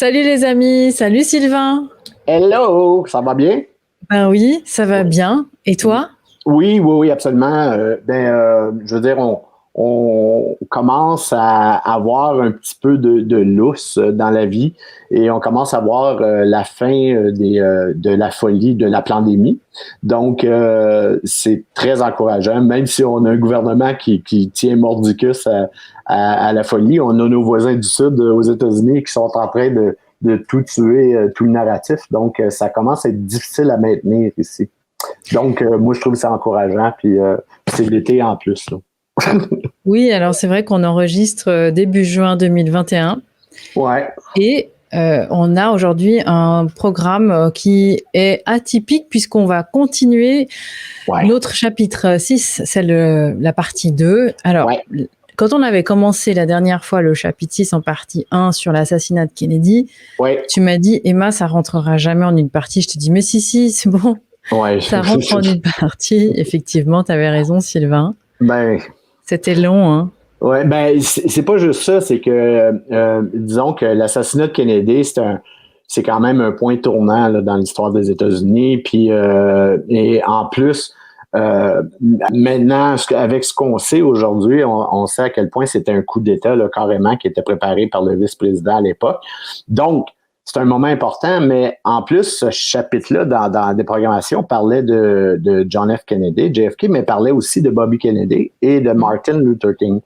Salut les amis, salut Sylvain. Hello, ça va bien? Ben oui, ça va bien. Et toi? Oui, absolument. Je veux dire, on commence à avoir un petit peu de lousse dans la vie et on commence à voir la fin de la folie de la pandémie. Donc, c'est très encourageant, même si on a un gouvernement qui tient mordicus à la folie. On a nos voisins du Sud aux États-Unis qui sont en train de tout tuer, tout le narratif. Donc, ça commence à être difficile à maintenir ici. Donc, moi, je trouve ça encourageant, puis c'est l'été en plus. Là. Oui, alors c'est vrai qu'on enregistre début juin 2021 Ouais. et on a aujourd'hui un programme qui est atypique puisqu'on va continuer notre chapitre 6, c'est la partie 2. Alors, quand on avait commencé la dernière fois le chapitre 6 en partie 1 sur l'assassinat de Kennedy, tu m'as dit, Emma, ça rentrera jamais en une partie. Je te dis, mais si, c'est bon. Ouais. Ça rentre en une partie. Effectivement, tu avais raison, Sylvain. Ben, c'était long, hein? Ouais, ben, c'est pas juste ça, c'est que, disons que l'assassinat de Kennedy, c'est quand même un point tournant là, dans l'histoire des États-Unis. Puis, et en plus, maintenant, avec ce qu'on sait aujourd'hui, on sait à quel point c'était un coup d'État là, carrément qui était préparé par le vice-président à l'époque. Donc, c'est un moment important, mais en plus, ce chapitre-là, dans des programmations, parlait de John F. Kennedy, JFK, mais parlait aussi de Bobby Kennedy et de Martin Luther King.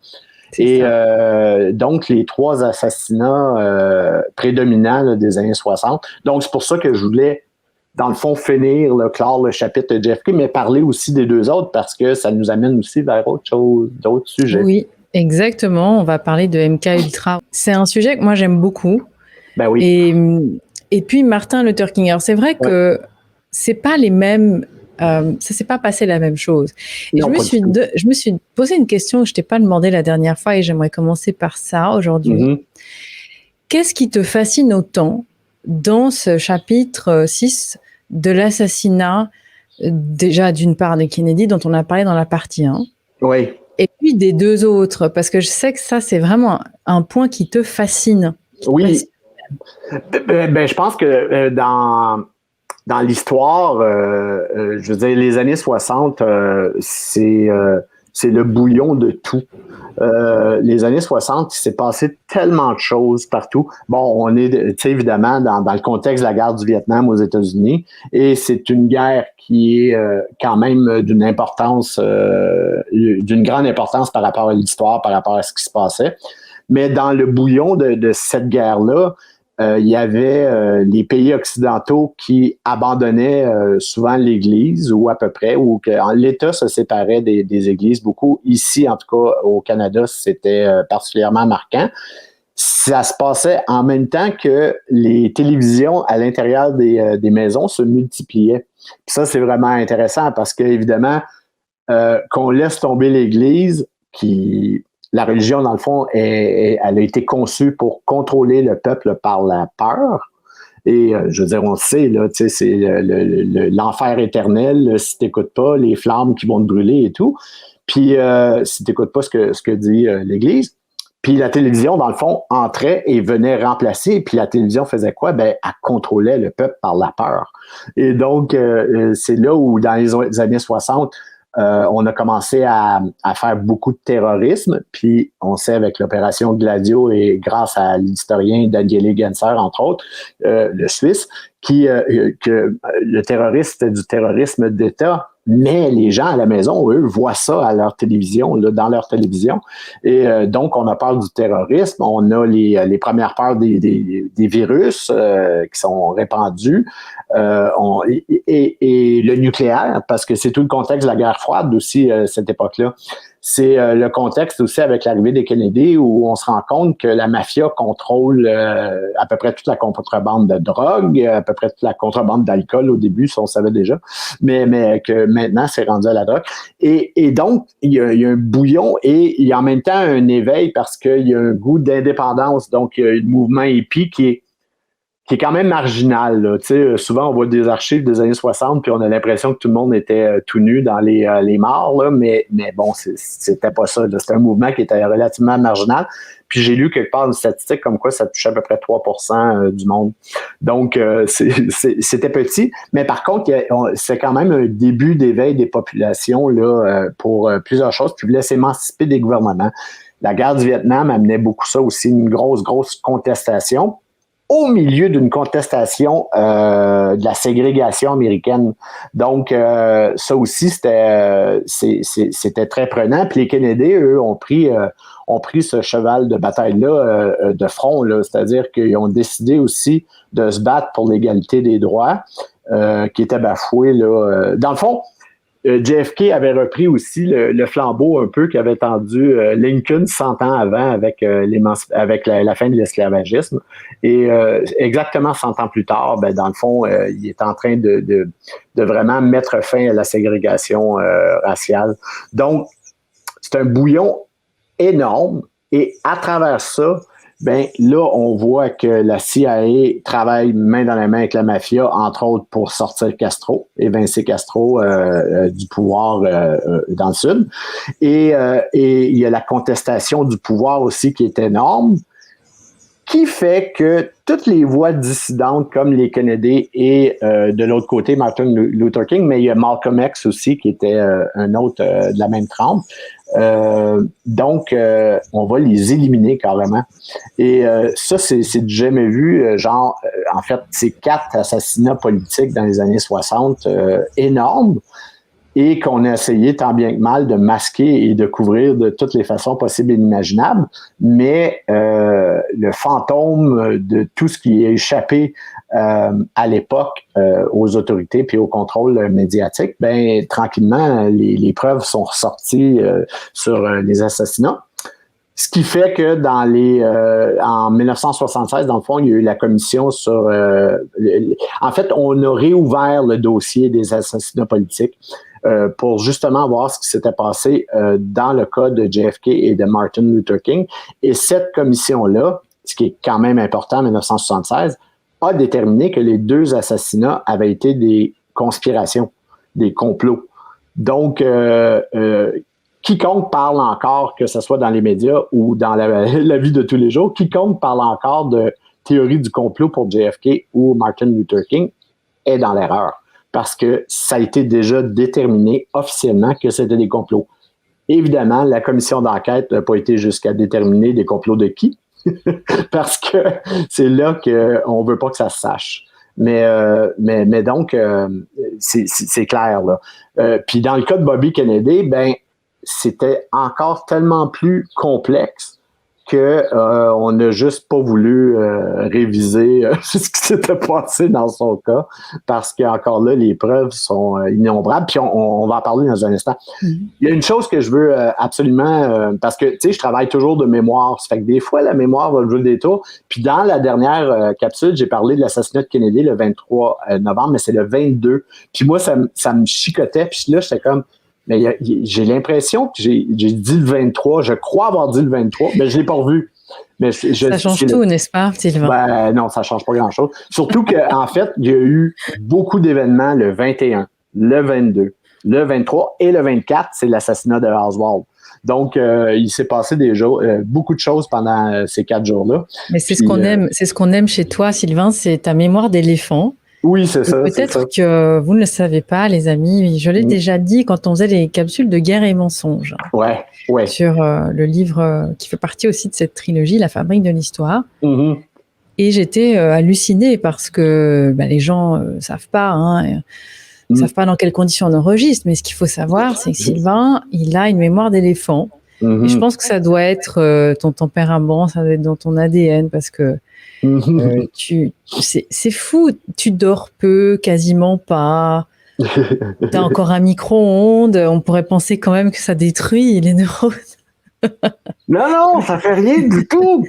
Et donc, les trois assassinats prédominants là, des années 60. Donc, c'est pour ça que je voulais, dans le fond, finir, là, clore le chapitre de JFK, mais parler aussi des deux autres parce que ça nous amène aussi vers autre chose, d'autres sujets. Oui, exactement. On va parler de MK Ultra. C'est un sujet que moi, j'aime beaucoup. Ben oui. Et puis Martin Luther King. Alors c'est vrai que c'est pas les mêmes, ça s'est pas passé la même chose. Et non, je me suis posé une question que je t'ai pas demandé la dernière fois et j'aimerais commencer par ça aujourd'hui. Qu'est-ce qui te fascine autant dans ce chapitre 6 de l'assassinat, déjà d'une part de Kennedy dont on a parlé dans la partie 1. Oui. Et puis des deux autres, parce que je sais que ça c'est vraiment un point qui te fascine. Oui. Ben, je pense que dans l'histoire, je veux dire, les années 60, c'est le bouillon de tout. Les années 60, il s'est passé tellement de choses partout. Bon, on est, tu sais, évidemment, dans le contexte de la guerre du Vietnam aux États-Unis, et c'est une guerre qui est quand même d'une grande importance par rapport à l'histoire, par rapport à ce qui se passait. Mais dans le bouillon de cette guerre-là, il y avait les pays occidentaux qui abandonnaient souvent l'Église, ou à peu près, ou que l'État se séparait des églises beaucoup. Ici, en tout cas, au Canada, c'était particulièrement marquant. Ça se passait en même temps que les télévisions à l'intérieur des maisons se multipliaient. Puis ça, c'est vraiment intéressant parce qu'évidemment, qu'on laisse tomber l'Église, la religion, dans le fond, elle a été conçue pour contrôler le peuple par la peur. Et je veux dire, on le sait, là, tu sais, c'est l'enfer éternel, si tu n'écoutes pas, les flammes qui vont te brûler et tout. Puis si tu n'écoutes pas ce que dit l'Église. Puis la télévision, dans le fond, entrait et venait remplacer. Puis la télévision faisait quoi? Ben, elle contrôlait le peuple par la peur. Et donc, c'est là où, dans les années 60, on a commencé à faire beaucoup de terrorisme, puis on sait avec l'opération Gladio et grâce à l'historien Daniele Genser, entre autres, le Suisse, que le terrorisme, c'était du terrorisme d'État, mais les gens à la maison, eux, voient ça à leur télévision, là, dans leur télévision. Et donc, on a peur du terrorisme, on a les premières peurs des virus qui sont répandus, et le nucléaire, parce que c'est tout le contexte de la guerre froide aussi, cette époque-là. C'est le contexte aussi avec l'arrivée des Kennedy où on se rend compte que la mafia contrôle à peu près toute la contrebande de drogue, à peu près toute la contrebande d'alcool au début, ça on savait déjà, mais que maintenant c'est rendu à la drogue. Et donc, il y a un bouillon et il y a en même temps un éveil parce qu'il y a un goût d'indépendance. Donc, il y a le mouvement hippie qui est qui est quand même marginal. Là. Souvent, on voit des archives des années 60, puis on a l'impression que tout le monde était tout nu dans les mares, là, mais bon, c'était pas ça. Là. C'était un mouvement qui était relativement marginal. Puis j'ai lu quelque part une statistique comme quoi ça touchait à peu près 3% du monde. Donc, c'était petit. Mais par contre, c'est quand même un début d'éveil des populations là, pour plusieurs choses. Puis voulait s'émanciper des gouvernements. La guerre du Vietnam amenait beaucoup ça aussi, une grosse contestation. Au milieu d'une contestation de la ségrégation américaine. Donc, ça aussi, c'était très prenant. Puis les Kennedy, eux, ont pris ce cheval de bataille-là de front. Là. C'est-à-dire qu'ils ont décidé aussi de se battre pour l'égalité des droits qui étaient bafoués. Là. Dans le fond, JFK avait repris aussi le flambeau un peu qu'avait tendu Lincoln 100 ans avant avec la fin de l'esclavagisme. Et exactement 100 ans plus tard, dans le fond, il est en train de vraiment mettre fin à la ségrégation raciale. Donc, c'est un bouillon énorme. Et à travers ça, là, on voit que la CIA travaille main dans la main avec la mafia, entre autres pour sortir Castro, évincer Castro du pouvoir dans le Sud. Et il y a la contestation du pouvoir aussi qui est énorme, qui fait que toutes les voix dissidentes comme les Kennedy et de l'autre côté Martin Luther King, mais il y a Malcolm X aussi qui était un autre de la même trempe. Donc, on va les éliminer carrément. Et ça, c'est du jamais vu. En fait, c'est 4 assassinats politiques dans les années 60 énormes et qu'on a essayé tant bien que mal de masquer et de couvrir de toutes les façons possibles et inimaginables. Mais le fantôme de tout ce qui est échappé à l'époque aux autorités puis au contrôle médiatique, tranquillement, les preuves sont ressorties sur les assassinats. Ce qui fait que en 1976, dans le fond, il y a eu la commission sur... en fait, on a réouvert le dossier des assassinats politiques pour justement voir ce qui s'était passé dans le cas de JFK et de Martin Luther King. Et cette commission-là, ce qui est quand même important en 1976, a déterminé que les 2 assassinats avaient été des conspirations, des complots. Donc, quiconque parle encore, que ce soit dans les médias ou dans la vie de tous les jours, quiconque parle encore de théorie du complot pour JFK ou Martin Luther King est dans l'erreur. Parce que ça a été déjà déterminé officiellement que c'était des complots. Évidemment, la commission d'enquête n'a pas été jusqu'à déterminer des complots de qui, parce que c'est là qu'on ne veut pas que ça se sache. Mais donc, c'est clair. Là. Puis dans le cas de Bobby Kennedy, c'était encore tellement plus complexe qu'on n'a juste pas voulu réviser ce qui s'était passé dans son cas, parce qu'encore là, les preuves sont innombrables, puis on va en parler dans un instant. Il y a une chose que je veux absolument, parce que, tu sais, je travaille toujours de mémoire, ça fait que des fois, la mémoire va jouer le détour, puis dans la dernière capsule, j'ai parlé de l'assassinat de Kennedy le 23 novembre, mais c'est le 22, puis moi, ça me chicotait, puis là, j'étais comme... Mais j'ai l'impression que j'ai dit le 23, je crois avoir dit le 23, mais je ne l'ai pas revu. Mais ça change tout, n'est-ce pas, Sylvain? Non, ça ne change pas grand-chose. Surtout qu'en fait, il y a eu beaucoup d'événements le 21, le 22, le 23 et le 24, c'est l'assassinat de Oswald. Donc, il s'est passé beaucoup de choses pendant ces 4 jours-là. Mais c'est ce qu'on aime chez toi, Sylvain, c'est ta mémoire d'éléphant. Oui, c'est ça. Peut-être que vous ne le savez pas, les amis. Je l'ai déjà dit quand on faisait les capsules de Guerre et mensonges. Ouais. Sur le livre qui fait partie aussi de cette trilogie, La fabrique de l'histoire. Mm-hmm. Et j'étais hallucinée parce que les gens ne savent pas, ils savent pas dans quelles conditions on enregistre. Mais ce qu'il faut savoir, c'est que Sylvain, il a une mémoire d'éléphant. Mm-hmm. Et je pense que ça doit être ton tempérament, ça doit être dans ton ADN parce que c'est fou, tu dors peu, quasiment pas. T'as encore un micro-ondes, on pourrait penser quand même que ça détruit les neurones. Non, ça fait rien du tout.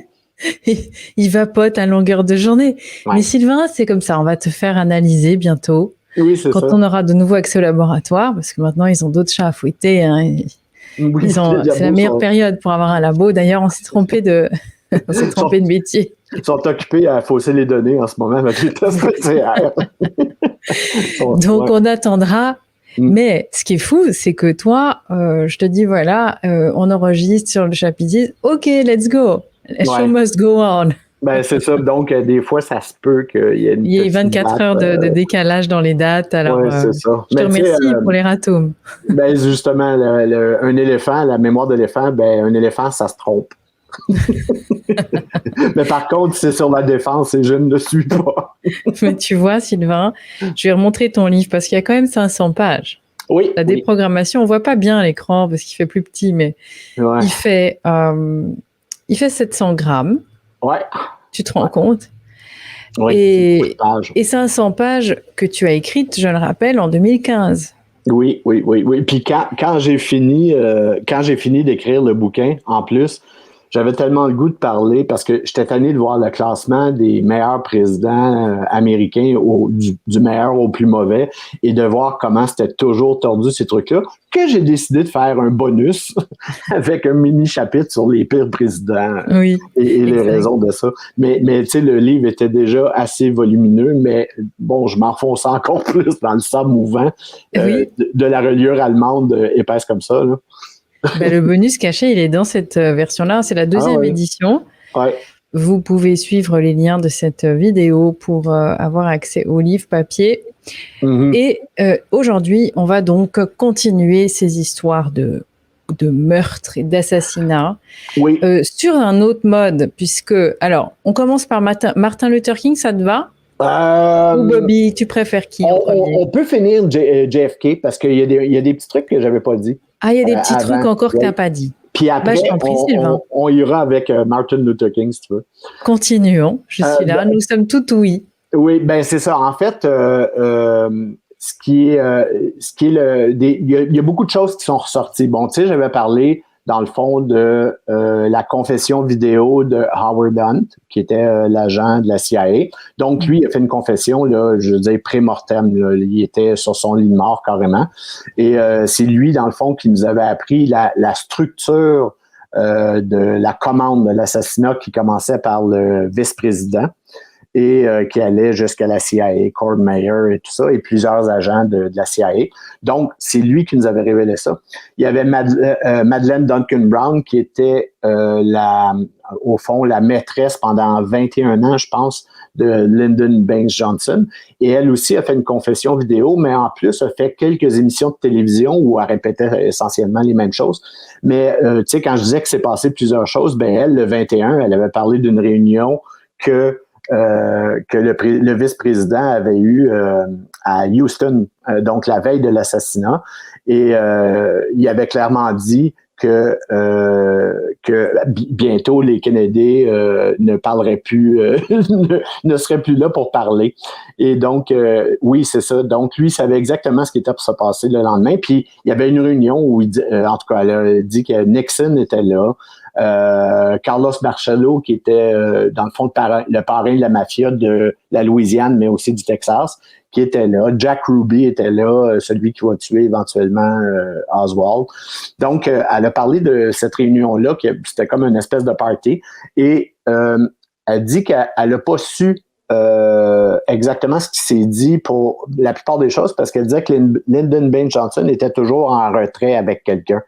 Il vapote à longueur de journée. Ouais. Mais Sylvain, c'est comme ça, on va te faire analyser bientôt. Oui, c'est quand ça. On aura de nouveau accès au laboratoire, parce que maintenant ils ont d'autres chats à fouetter. C'est la meilleure période pour avoir un labo. D'ailleurs, on s'est trompé de On s'est trompé de métier. Ils sont occupés à fausser les données en ce moment avec les tests PCR. Donc, on attendra. Mais ce qui est fou, c'est que toi, je te dis, voilà, on enregistre sur le chapitre 10. OK, let's go. Show must go on. Ben, c'est ça. Donc, des fois, ça se peut qu'il y ait Il y ait 24 heures de décalage dans les dates. Alors, c'est ça. Je te remercie pour les ratomes. Ben, justement, un éléphant, la mémoire d'éléphant, ben, un éléphant, ça se trompe. Mais par contre, c'est sur la défense et je ne le suis pas. Mais tu vois, Sylvain, je vais remontrer ton livre parce qu'il y a quand même 500 pages. Oui. La déprogrammation, on voit pas bien à l'écran parce qu'il fait plus petit, mais il fait 700 grammes. Ouais. Tu te rends compte? Oui. Et 500 pages que tu as écrites, je le rappelle, en 2015. Oui. Puis quand j'ai fini d'écrire le bouquin, en plus, j'avais tellement le goût de parler parce que j'étais tanné de voir le classement des meilleurs présidents américains du meilleur au plus mauvais et de voir comment c'était toujours tordu ces trucs-là, que j'ai décidé de faire un bonus avec un mini-chapitre sur les pires présidents et les raisons de ça. Mais tu sais, le livre était déjà assez volumineux, mais bon, je m'enfonce encore plus dans le sable mouvant de la reliure allemande épaisse comme ça, là. Ben, le bonus caché, il est dans cette version-là. C'est la deuxième édition. Ouais. Vous pouvez suivre les liens de cette vidéo pour avoir accès au livre papier. Et aujourd'hui, on va donc continuer ces histoires de meurtre et d'assassinat sur un autre mode, puisque, alors, on commence par Martin Luther King, ça te va? Ou Bobby, tu préfères qui en premier? On peut finir JFK parce qu'il y a des petits trucs que j'avais pas dit. Ah, il y a des petits trucs encore que tu n'as pas dit. Puis après, on ira avec Martin Luther King, si tu veux. Continuons, je suis là, nous sommes tout oui. Oui, ben c'est ça. En fait, il y a beaucoup de choses qui sont ressorties. Bon, tu sais, j'avais parlé dans le fond de la confession vidéo de Howard Hunt, qui était l'agent de la CIA. Donc, lui, il a fait une confession, là, je veux dire, pré-mortem. Là. Il était sur son lit de mort carrément. Et c'est lui, dans le fond, qui nous avait appris la structure de la commande de l'assassinat qui commençait par le vice-président et qui allait jusqu'à la CIA, Cord Meyer et tout ça, et plusieurs agents de la CIA. Donc, c'est lui qui nous avait révélé ça. Il y avait Madeleine Duncan Brown, qui était, au fond, la maîtresse pendant 21 ans, je pense, de Lyndon Baines Johnson. Et elle aussi a fait une confession vidéo, mais en plus a fait quelques émissions de télévision où elle répétait essentiellement les mêmes choses. Mais, tu sais, quand je disais que c'est passé plusieurs choses, ben elle, le 21, elle avait parlé d'une réunion que le vice-président avait eu à Houston, donc la veille de l'assassinat. Et il avait clairement dit que bientôt les Kennedy ne parleraient plus, ne seraient plus là pour parler. Et donc, oui, c'est ça. Donc, lui, il savait exactement ce qui était pour se passer le lendemain. Puis, il y avait une réunion où, en tout cas, elle a dit que Nixon était là. Carlos Marcello, qui était, dans le fond, le parrain de la mafia de la Louisiane, mais aussi du Texas, qui était là. Jack Ruby était là, celui qui va tuer éventuellement Oswald. Donc, elle a parlé de cette réunion-là, qui c'était comme une espèce de party, et elle dit qu'elle n'a pas su exactement ce qui s'est dit pour la plupart des choses, parce qu'elle disait que Lyndon Baines Johnson était toujours en retrait avec quelqu'un,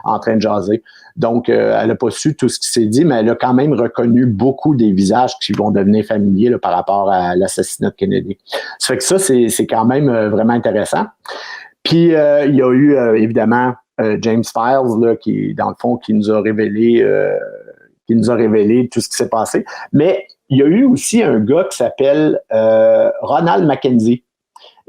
en train de jaser. Donc, elle n'a pas su tout ce qui s'est dit, mais elle a quand même reconnu beaucoup des visages qui vont devenir familiers là, par rapport à l'assassinat de Kennedy. Ça fait que ça, c'est quand même vraiment intéressant. Puis, il y a eu, évidemment, James Files, là, qui, dans le fond, qui nous a révélé tout ce qui s'est passé. Mais il y a eu aussi un gars qui s'appelle Ronald McKenzie.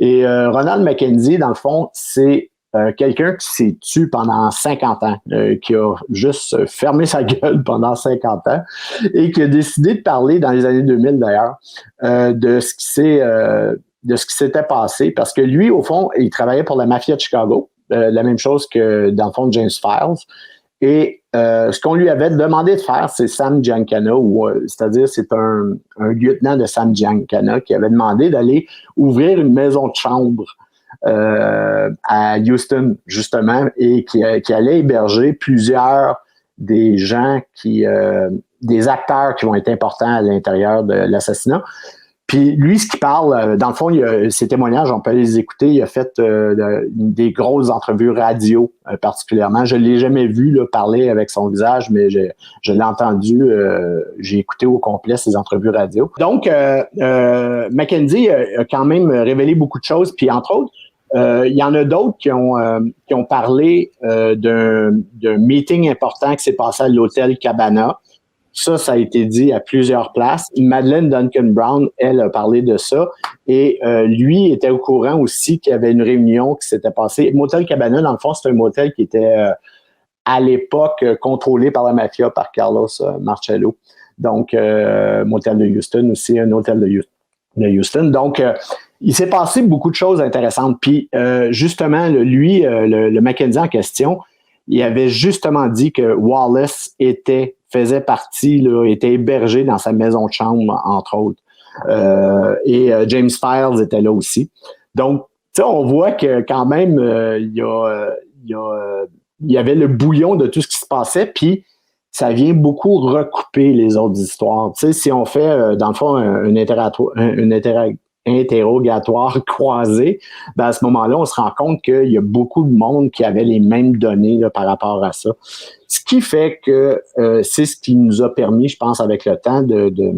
Et Ronald McKenzie, dans le fond, c'est quelqu'un qui s'est tué pendant 50 ans, qui a juste fermé sa gueule pendant 50 ans et qui a décidé de parler dans les années 2000 d'ailleurs de ce qui s'était passé parce que lui, au fond, il travaillait pour la mafia de Chicago, la même chose que dans le fond de James Files. Et ce qu'on lui avait demandé de faire, c'est Sam Giancana, c'est-à-dire c'est un lieutenant de Sam Giancana qui avait demandé d'aller ouvrir une maison de chambre à Houston, justement, et qui allait héberger plusieurs des gens qui des acteurs qui vont être importants à l'intérieur de l'assassinat. Puis lui, ce qu'il parle, dans le fond, ses témoignages, on peut les écouter. Il a fait des grosses entrevues radio, particulièrement. Je l'ai jamais vu là, parler avec son visage, mais je l'ai entendu. J'ai écouté au complet ses entrevues radio. Donc, Mackenzie a quand même révélé beaucoup de choses. Puis entre autres, il y en a d'autres qui ont parlé d'un meeting important qui s'est passé à l'hôtel Cabana. Ça a été dit à plusieurs places. Madeleine Duncan Brown, elle, a parlé de ça. Et lui était au courant aussi qu'il y avait une réunion qui s'était passée. Motel Cabana, dans le fond, c'est un motel qui était à l'époque contrôlé par la mafia, par Carlos Marcello. Donc, motel de Houston aussi, un hôtel de Houston. Donc, il s'est passé beaucoup de choses intéressantes. Puis, justement, lui, le Mackenzie en question, il avait justement dit que Wallace faisait partie, là, était hébergé dans sa maison de chambre, entre autres. Et James Files était là aussi. Donc, tu sais, on voit que quand même, il y avait le bouillon de tout ce qui se passait, puis ça vient beaucoup recouper les autres histoires. Tu sais, si on fait, dans le fond, un interrogatoire croisé, ben à ce moment-là, on se rend compte qu'il y a beaucoup de monde qui avait les mêmes données là, par rapport à ça. Ce qui fait que c'est ce qui nous a permis, je pense, avec le temps, de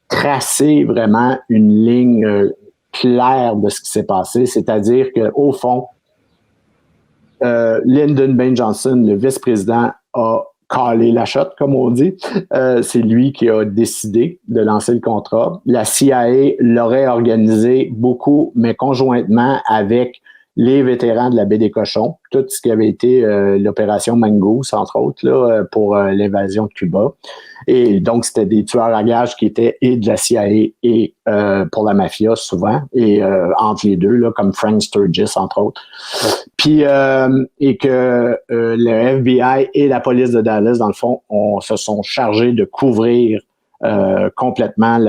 tracer vraiment une ligne claire de ce qui s'est passé. C'est-à-dire qu'au fond, Lyndon Baines Johnson, le vice-président, a calé la shot, comme on dit. C'est lui qui a décidé de lancer le contrat. La CIA l'aurait organisé beaucoup, mais conjointement avec les vétérans de la baie des Cochons, tout ce qui avait été l'opération Mongoose, entre autres, là, pour l'invasion de Cuba. Et donc, c'était des tueurs à gages qui étaient et de la CIA et pour la mafia, souvent, et entre les deux, là, comme Frank Sturgis, entre autres. Puis, et que le FBI et la police de Dallas, dans le fond, se sont chargés de couvrir complètement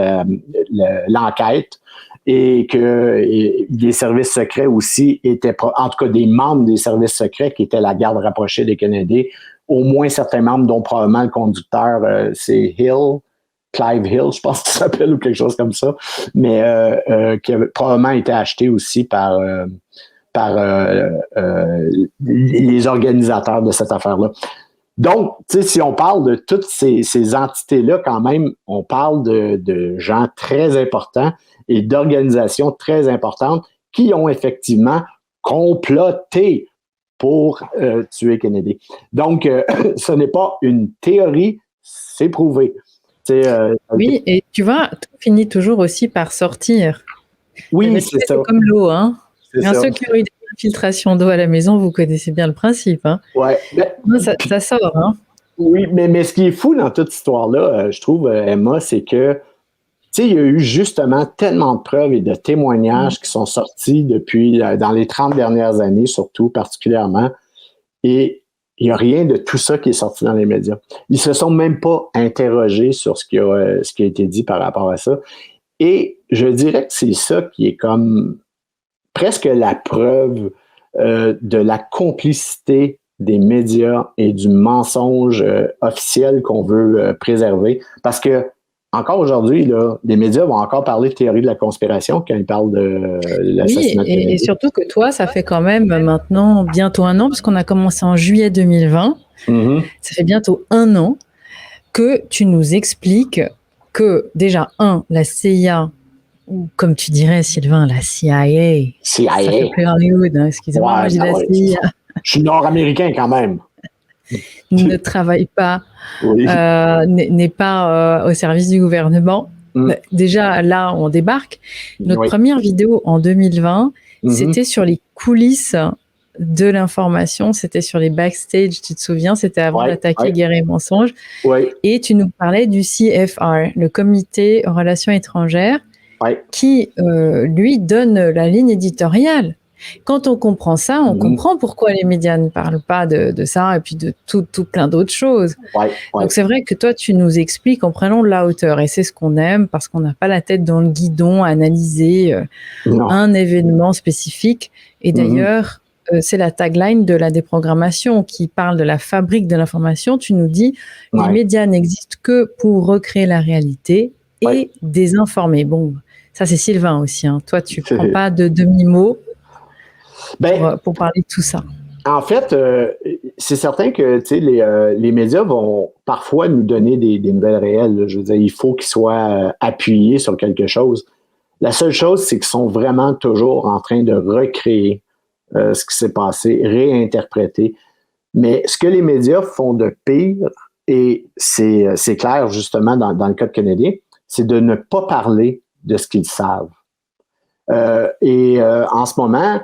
l'enquête. Et que les services secrets aussi étaient, en tout cas des membres des services secrets qui étaient la garde rapprochée des Canadiens, au moins certains membres, dont probablement le conducteur, c'est Clive Hill, je pense qu'il s'appelle, ou quelque chose comme ça, mais qui avait probablement été acheté aussi par les organisateurs de cette affaire-là. Donc, tu sais, si on parle de toutes ces entités-là, quand même, on parle de gens très importants et d'organisations très importantes qui ont effectivement comploté pour tuer Kennedy. Donc, ce n'est pas une théorie, c'est prouvé. Oui, et tu vois, tout finit toujours aussi par sortir. Oui, c'est ça. C'est comme l'eau, hein. Ceux qui ont eu des infiltrations d'eau à la maison, vous connaissez bien le principe, hein. Ouais. Ça sort, hein. Oui, mais ce qui est fou dans toute cette histoire-là, je trouve, Emma, c'est que tu sais, il y a eu justement tellement de preuves et de témoignages qui sont sortis depuis, dans les 30 dernières années, surtout, particulièrement. Et il n'y a rien de tout ça qui est sorti dans les médias. Ils se sont même pas interrogés sur ce qui a été dit par rapport à ça. Et je dirais que c'est ça qui est comme presque la preuve de la complicité des médias et du mensonge officiel qu'on veut préserver. Parce que encore aujourd'hui, là, les médias vont encore parler de théorie de la conspiration quand ils parlent de l'assassinat. Oui, et surtout que toi, ça fait quand même maintenant bientôt 1 an, puisqu'on a commencé en juillet 2020. Ça fait bientôt 1 an que tu nous expliques que déjà, la CIA, ou comme tu dirais, Sylvain, la CIA. CIA. Ça fait plus Hollywood, hein, excusez-moi, moi, je dis la CIA. Je suis nord-américain quand même. Ne travaille pas, oui. n'est pas au service du gouvernement. Déjà, là, on débarque. Notre première vidéo en 2020, c'était sur les coulisses de l'information, c'était sur les backstage, tu te souviens, c'était avant d'attaquer Guerre et Mensonges. Et tu nous parlais du CFR, le Comité aux Relations étrangères, qui, lui, donne la ligne éditoriale. Quand on comprend ça, on comprend pourquoi les médias ne parlent pas de ça et puis de tout plein d'autres choses. Donc c'est vrai que toi, tu nous expliques en prenant de la hauteur et c'est ce qu'on aime parce qu'on n'a pas la tête dans le guidon à analyser un événement spécifique. Et d'ailleurs, c'est la tagline de la déprogrammation qui parle de la fabrique de l'information. Tu nous dis, les médias n'existent que pour recréer la réalité et désinformer. Bon, ça c'est Sylvain aussi. Hein. Toi, tu ne prends pas de demi-mot pour parler de tout ça. En fait, c'est certain que les médias vont parfois nous donner des nouvelles réelles. Là. Je veux dire, il faut qu'ils soient appuyés sur quelque chose. La seule chose, c'est qu'ils sont vraiment toujours en train de recréer ce qui s'est passé, réinterpréter. Mais ce que les médias font de pire, et c'est clair justement dans le cas de Kennedy, c'est de ne pas parler de ce qu'ils savent. En ce moment,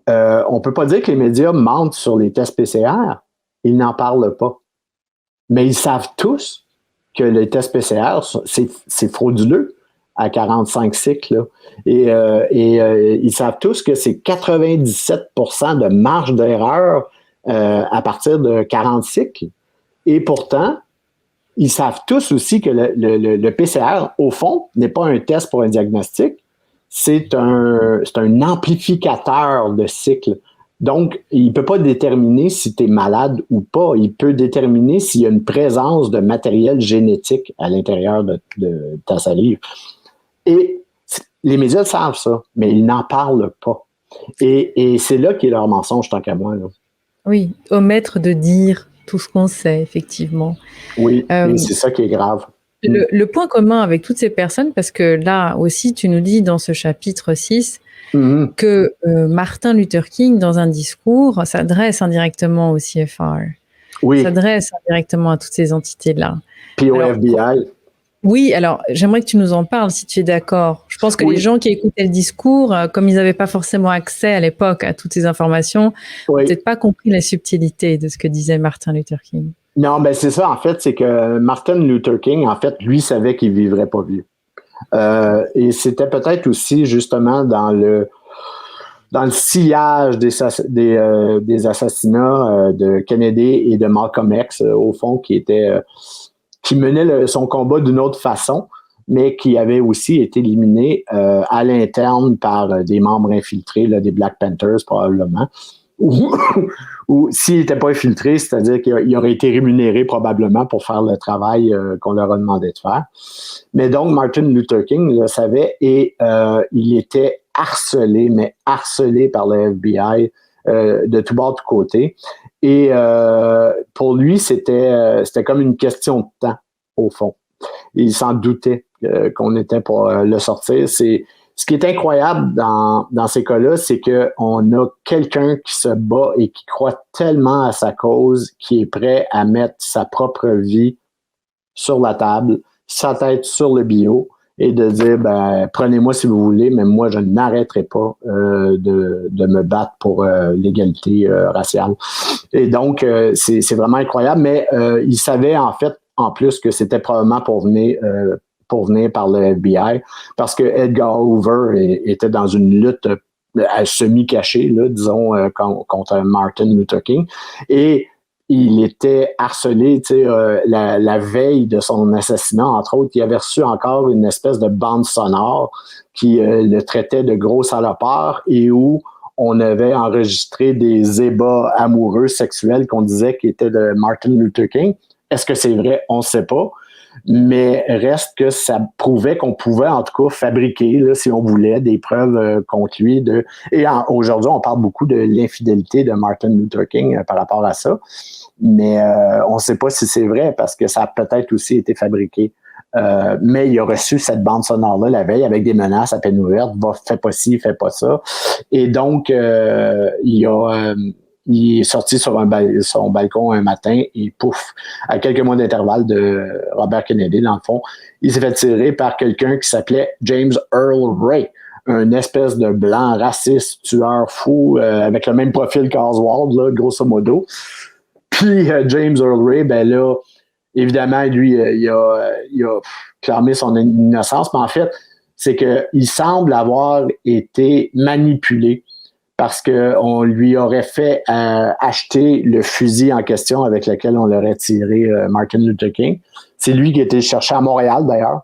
on ne peut pas dire que les médias mentent sur les tests PCR. Ils n'en parlent pas. Mais ils savent tous que les tests PCR, c'est frauduleux à 45 cycles. Là. Ils savent tous que c'est 97% de marge d'erreur à partir de 40 cycles. Et pourtant, ils savent tous aussi que le PCR, au fond, n'est pas un test pour un diagnostic, c'est un amplificateur de cycles. Donc, il ne peut pas déterminer si tu es malade ou pas. Il peut déterminer s'il y a une présence de matériel génétique à l'intérieur de ta salive. Et les médias savent ça, mais ils n'en parlent pas. Et c'est là qu'est leur mensonge, tant qu'à moi. Là. Oui, omettre de dire tout ce qu'on sait, effectivement. Oui, et c'est ça qui est grave. Le point commun avec toutes ces personnes, parce que là aussi, tu nous dis dans ce chapitre 6 que Martin Luther King, dans un discours, s'adresse indirectement au CFR. Oui. S'adresse indirectement à toutes ces entités-là. Puis au FBI. Oui, alors j'aimerais que tu nous en parles si tu es d'accord. Je pense que les gens qui écoutaient le discours, comme ils n'avaient pas forcément accès à l'époque à toutes ces informations, n'ont peut-être pas compris la subtilité de ce que disait Martin Luther King. Non, ben c'est ça, en fait, c'est que Martin Luther King, en fait, lui savait qu'il vivrait pas vieux. Et c'était peut-être aussi justement dans le sillage des assassinats de Kennedy et de Malcolm X, au fond, qui menait son combat d'une autre façon, mais qui avait aussi été éliminé à l'interne par des membres infiltrés, là, des Black Panthers probablement. Ou s'il n'était pas infiltré, c'est-à-dire qu'il aurait été rémunéré probablement pour faire le travail qu'on leur a demandé de faire. Mais donc, Martin Luther King le savait et il était harcelé, mais harcelé par le FBI de tout bord, de tout côté. Et pour lui, c'était comme une question de temps, au fond. Il s'en doutait qu'on était pour le sortir. Ce qui est incroyable dans ces cas-là, c'est qu'on a quelqu'un qui se bat et qui croit tellement à sa cause, qui est prêt à mettre sa propre vie sur la table, sa tête sur le bio, et de dire, prenez-moi si vous voulez, mais moi, je n'arrêterai pas de me battre pour l'égalité raciale. Et donc, c'est vraiment incroyable, mais il savait en fait, en plus, que c'était probablement pour venir par le FBI, parce que Edgar Hoover était dans une lutte semi-cachée, là, disons, contre Martin Luther King. Et il était harcelé, la veille de son assassinat, entre autres. Il avait reçu encore une espèce de bande sonore qui le traitait de gros salopard et où on avait enregistré des ébats amoureux sexuels qu'on disait qui étaient de Martin Luther King. Est-ce que c'est vrai? On ne sait pas. Mais reste que ça prouvait qu'on pouvait, en tout cas, fabriquer, là, si on voulait, des preuves contre lui. Aujourd'hui, on parle beaucoup de l'infidélité de Martin Luther King par rapport à ça. Mais on ne sait pas si c'est vrai parce que ça a peut-être aussi été fabriqué. Mais il a reçu cette bande sonore-là la veille avec des menaces à peine ouvertes. Fais pas ci, fais pas ça. Et donc, il est sorti sur son balcon un matin et pouf, à quelques mois d'intervalle de Robert Kennedy, dans le fond, il s'est fait tirer par quelqu'un qui s'appelait James Earl Ray, un espèce de blanc raciste, tueur fou, avec le même profil qu'Oswald, là, grosso modo. Puis James Earl Ray, ben là, évidemment, lui, il a clamé son innocence, mais en fait, c'est qu'il semble avoir été manipulé parce qu'on lui aurait fait acheter le fusil en question avec lequel on l'aurait tiré Martin Luther King. C'est lui qui était cherché à Montréal, d'ailleurs,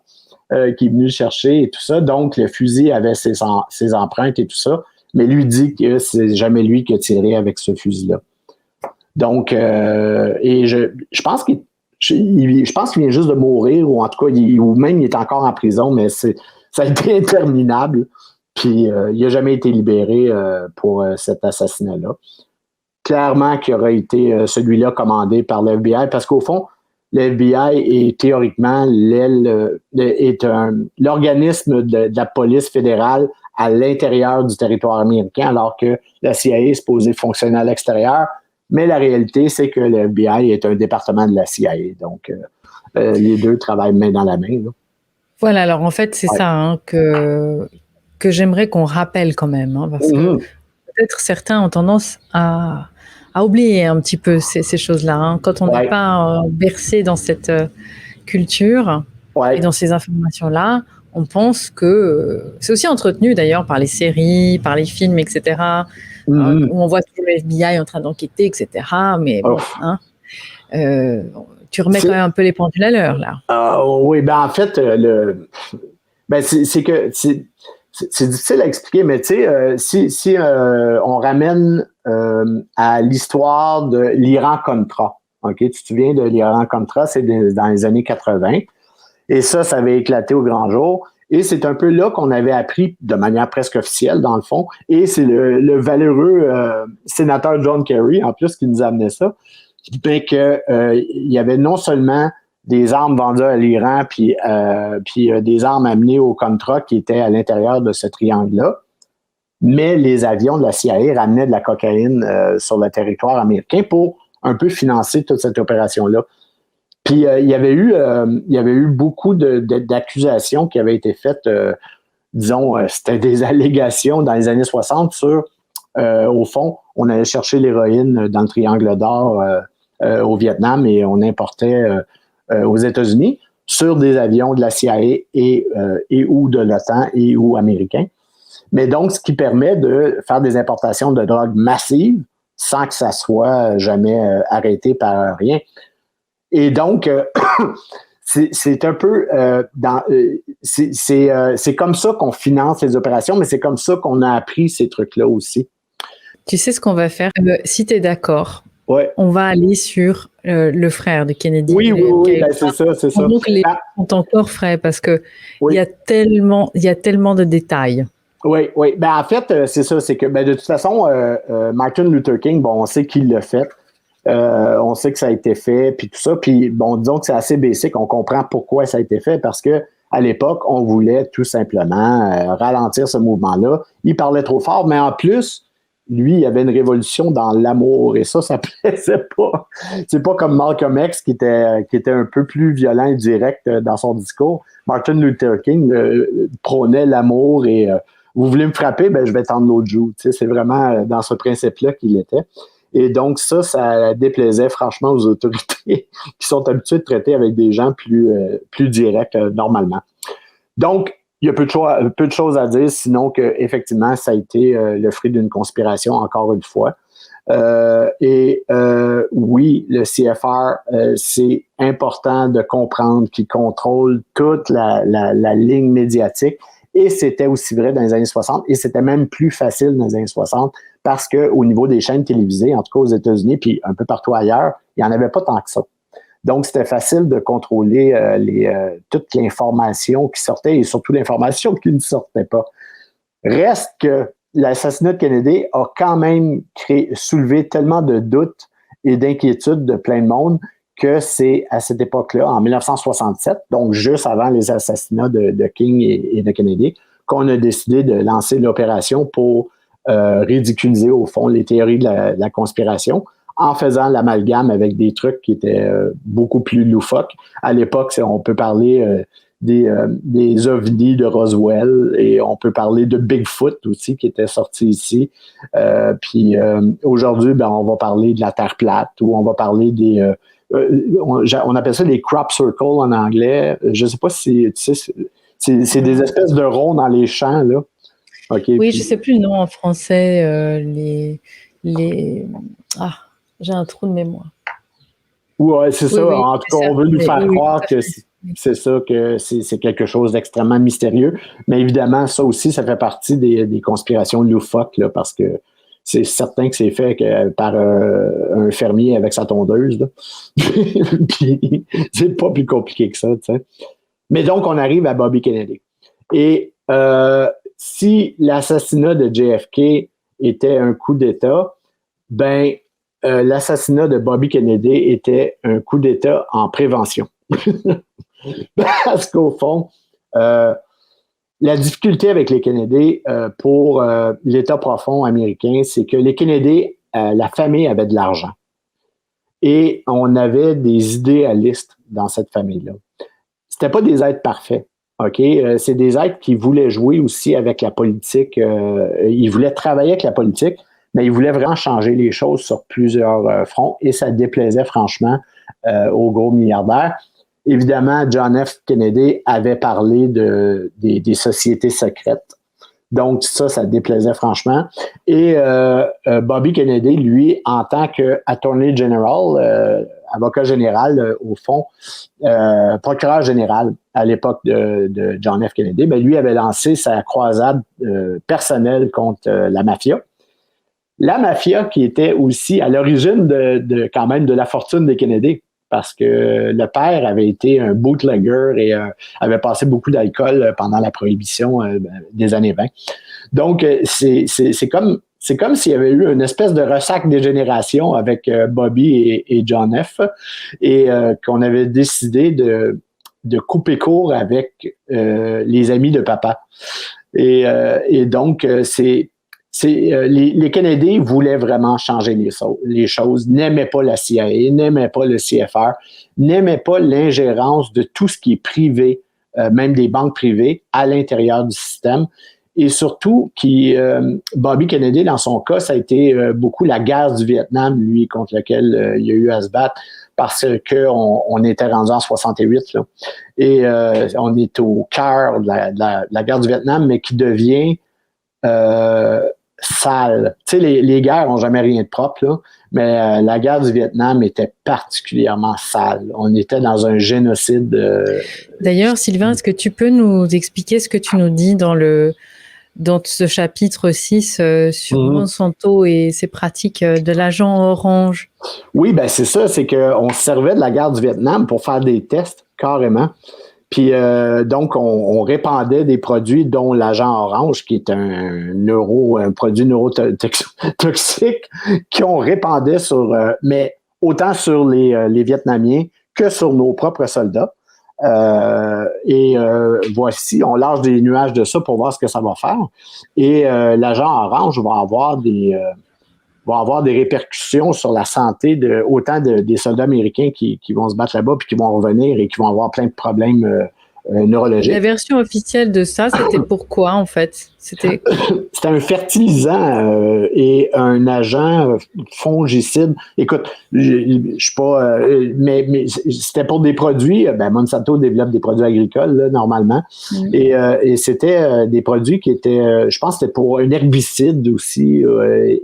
qui est venu le chercher et tout ça. Donc, le fusil avait ses empreintes et tout ça. Mais lui dit que c'est jamais lui qui a tiré avec ce fusil-là. Donc, et je pense je pense qu'il vient juste de mourir, ou en tout cas, ou même il est encore en prison, mais ça a été interminable. Puis, il n'a jamais été libéré pour cet assassinat-là. Clairement qu'il aurait été celui-là commandé par le FBI, parce qu'au fond, le FBI est théoriquement l'organisme de la police fédérale à l'intérieur du territoire américain, alors que la CIA est supposée fonctionner à l'extérieur. Mais la réalité, c'est que le FBI est un département de la CIA. Donc, les deux travaillent main dans la main. Là. Voilà, alors en fait, c'est ça hein, que j'aimerais qu'on rappelle quand même, hein, parce que peut-être certains ont tendance à oublier un petit peu ces choses-là. Hein. Quand on n'est pas bercé dans cette culture et dans ces informations-là, on pense que c'est aussi entretenu d'ailleurs par les séries, par les films, etc., où on voit toujours le FBI en train d'enquêter, etc. Mais bon, hein, tu remets quand même un peu les pendules à l'heure, là. Oui, ben en fait, c'est que c'est difficile à expliquer, mais tu sais, si on ramène à l'histoire de l'Iran-Contra, OK? Tu te souviens de l'Iran-Contra, c'est dans les années 80, et ça avait éclaté au grand jour. Et c'est un peu là qu'on avait appris de manière presque officielle, dans le fond. Et c'est le valeureux sénateur John Kerry, en plus, qui nous amenait ça. Ben que il y avait non seulement des armes vendues à l'Iran, puis des armes amenées au Contra qui étaient à l'intérieur de ce triangle-là, mais les avions de la CIA ramenaient de la cocaïne sur le territoire américain pour un peu financer toute cette opération-là. Puis il y avait eu beaucoup d'accusations qui avaient été faites, c'était des allégations dans les années 60 sur, au fond, on allait chercher l'héroïne dans le triangle d'or au Vietnam et on importait aux États-Unis sur des avions de la CIA et ou de l'OTAN et ou américains. Mais donc, ce qui permet de faire des importations de drogue massives sans que ça soit jamais arrêté par rien. Et donc, c'est un peu c'est comme ça qu'on finance les opérations, mais c'est comme ça qu'on a appris ces trucs-là aussi. Tu sais ce qu'on va faire? Si tu es d'accord, on va aller sur le frère de Kennedy. Oui, ben c'est ça. Donc, les sont encore frais parce que il y a tellement de détails. Oui. Ben, en fait, c'est ça. C'est que de toute façon, Martin Luther King, bon, on sait qu'il l'a fait. On sait que ça a été fait, puis tout ça. Puis, bon, disons que c'est assez basic. On comprend pourquoi ça a été fait, parce que à l'époque, on voulait tout simplement ralentir ce mouvement-là. Il parlait trop fort, mais en plus, lui, il y avait une révolution dans l'amour, et ça plaisait pas. C'est pas comme Malcolm X qui était un peu plus violent et direct dans son discours. Martin Luther King prônait l'amour et vous voulez me frapper, ben je vais tendre l'autre joue. Tu sais, c'est vraiment dans ce principe-là qu'il était. Et donc, ça déplaisait franchement aux autorités qui sont habituées de traiter avec des gens plus directs normalement. Donc, il y a peu de choses à dire, sinon qu'effectivement, ça a été le fruit d'une conspiration, encore une fois. Oui, le CFR, c'est important de comprendre qu'il contrôle toute la ligne médiatique. Et c'était aussi vrai dans les années 60, et c'était même plus facile dans les années 60, parce qu'au niveau des chaînes télévisées, en tout cas aux États-Unis, puis un peu partout ailleurs, il n'y en avait pas tant que ça. Donc, c'était facile de contrôler toute l'information qui sortait, et surtout l'information qui ne sortait pas. Reste que l'assassinat de Kennedy a quand même soulevé tellement de doutes et d'inquiétudes de plein de monde que c'est à cette époque-là, en 1967, donc juste avant les assassinats de King et de Kennedy, qu'on a décidé de lancer l'opération pour ridiculiser, au fond, les théories de la conspiration, en faisant l'amalgame avec des trucs qui étaient beaucoup plus loufoques. À l'époque, on peut parler des ovnis de Roswell, et on peut parler de Bigfoot aussi, qui était sorti ici. Puis aujourd'hui, on va parler de la Terre plate, ou on va parler des... on appelle ça des crop circles en anglais. Je ne sais pas si tu sais, c'est des espèces de ronds dans les champs, là. Okay, oui, je ne sais plus le nom en français. J'ai un trou de mémoire. Ouais, c'est ça. En tout cas, on veut nous faire croire que c'est ça que c'est quelque chose d'extrêmement mystérieux. Mais évidemment, ça aussi, ça fait partie des conspirations loufoques, là, parce que c'est certain que c'est fait par un fermier avec sa tondeuse. Là. Puis, c'est pas plus compliqué que ça, tu sais. Mais donc, on arrive à Bobby Kennedy. Et si l'assassinat de JFK était un coup d'État, ben l'assassinat de Bobby Kennedy était un coup d'État en prévention. Parce qu'au fond, la difficulté avec les Kennedy pour l'État profond américain, c'est que les Kennedy, la famille avait de l'argent. Et on avait des idéalistes dans cette famille-là. C'était pas des êtres parfaits. OK? C'est des êtres qui voulaient jouer aussi avec la politique. Ils voulaient travailler avec la politique, mais ils voulaient vraiment changer les choses sur plusieurs fronts et ça déplaisait franchement aux gros milliardaires. Évidemment, John F. Kennedy avait parlé des sociétés secrètes. Donc, ça déplaisait franchement. Et Bobby Kennedy, lui, en tant qu'attorney general, avocat général, au fond, procureur général à l'époque de John F. Kennedy, ben, lui avait lancé sa croisade personnelle contre la mafia. La mafia qui était aussi à l'origine quand même de la fortune des Kennedy, parce que le père avait été un bootlegger et avait passé beaucoup d'alcool pendant la prohibition des années 20. Donc, c'est comme s'il y avait eu une espèce de ressac des générations avec Bobby et John F. et qu'on avait décidé de couper court avec les amis de papa. Et donc, les Kennedy voulaient vraiment changer les choses, n'aimaient pas la CIA, n'aimaient pas le CFR, n'aimaient pas l'ingérence de tout ce qui est privé, même des banques privées, à l'intérieur du système. Et surtout, Bobby Kennedy, dans son cas, ça a été beaucoup la guerre du Vietnam, lui, contre laquelle il y a eu à se battre, parce qu'on était rendu en 68, là. Et on est au cœur de la guerre du Vietnam, mais qui devient sale. Tu sais, les guerres n'ont jamais rien de propre, là, mais la guerre du Vietnam était particulièrement sale. On était dans un génocide. D'ailleurs, Sylvain, est-ce que tu peux nous expliquer ce que tu nous dis dans ce chapitre 6 sur Monsanto et ses pratiques de l'agent orange? Oui, ben c'est ça, c'est qu'on se servait de la guerre du Vietnam pour faire des tests, carrément. Puis donc, on répandait des produits, dont l'agent orange, qui est un produit neurotoxique, qu'on répandait mais autant sur les Vietnamiens que sur nos propres soldats. Voici, on lâche des nuages de ça pour voir ce que ça va faire. Et l'agent orange va avoir des répercussions sur la santé autant des soldats américains qui vont se battre là-bas puis qui vont revenir et qui vont avoir plein de problèmes neurologiques. La version officielle de ça, c'était pourquoi en fait? C'était un fertilisant et un agent fongicide. Écoute, je suis pas, mais c'était pour des produits. Monsanto développe des produits agricoles là, normalement, et c'était des produits qui étaient, je pense, que c'était pour un herbicide aussi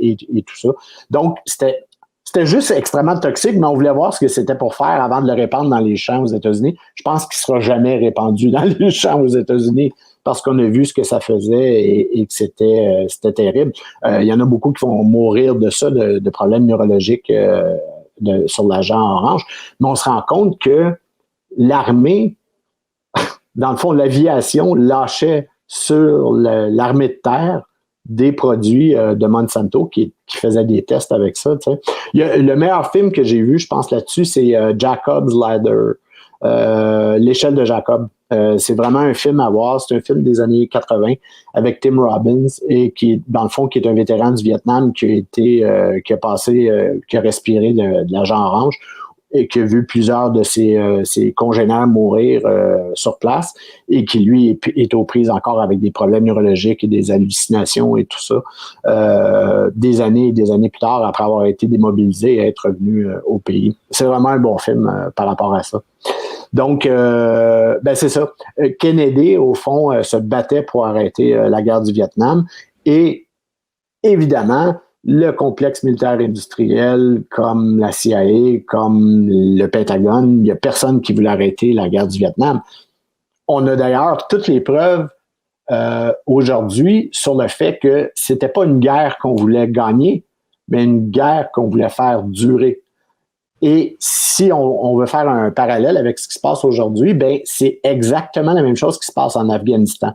et tout ça. Donc c'était juste extrêmement toxique, mais on voulait voir ce que c'était pour faire avant de le répandre dans les champs aux États-Unis. Je pense qu'il ne sera jamais répandu dans les champs aux États-Unis parce qu'on a vu ce que ça faisait et que c'était terrible. Il y en a beaucoup qui vont mourir de ça, de problèmes neurologiques sur l'agent orange. Mais on se rend compte que l'armée, dans le fond, l'aviation lâchait sur l'armée de terre des produits de Monsanto qui faisaient des tests avec ça. Tu sais. Le meilleur film que j'ai vu, je pense, là-dessus, c'est Jacob's Ladder, l'échelle de Jacob. C'est vraiment un film à voir. C'est un film des années 80 avec Tim Robbins et qui, dans le fond, qui est un vétéran du Vietnam qui a respiré de l'agent orange et qui a vu plusieurs de ses congénères mourir sur place et qui, lui, est aux prises encore avec des problèmes neurologiques et des hallucinations et tout ça, des années et des années plus tard, après avoir été démobilisé et être revenu au pays. C'est vraiment un bon film par rapport à ça. Donc, c'est ça. Kennedy, au fond, se battait pour arrêter la guerre du Vietnam et, évidemment, le complexe militaire industriel, comme la CIA, comme le Pentagone. Il n'y a personne qui voulait arrêter la guerre du Vietnam. On a d'ailleurs toutes les preuves aujourd'hui sur le fait que c'était pas une guerre qu'on voulait gagner, mais une guerre qu'on voulait faire durer. Et si on veut faire un parallèle avec ce qui se passe aujourd'hui, ben c'est exactement la même chose qui se passe en Afghanistan.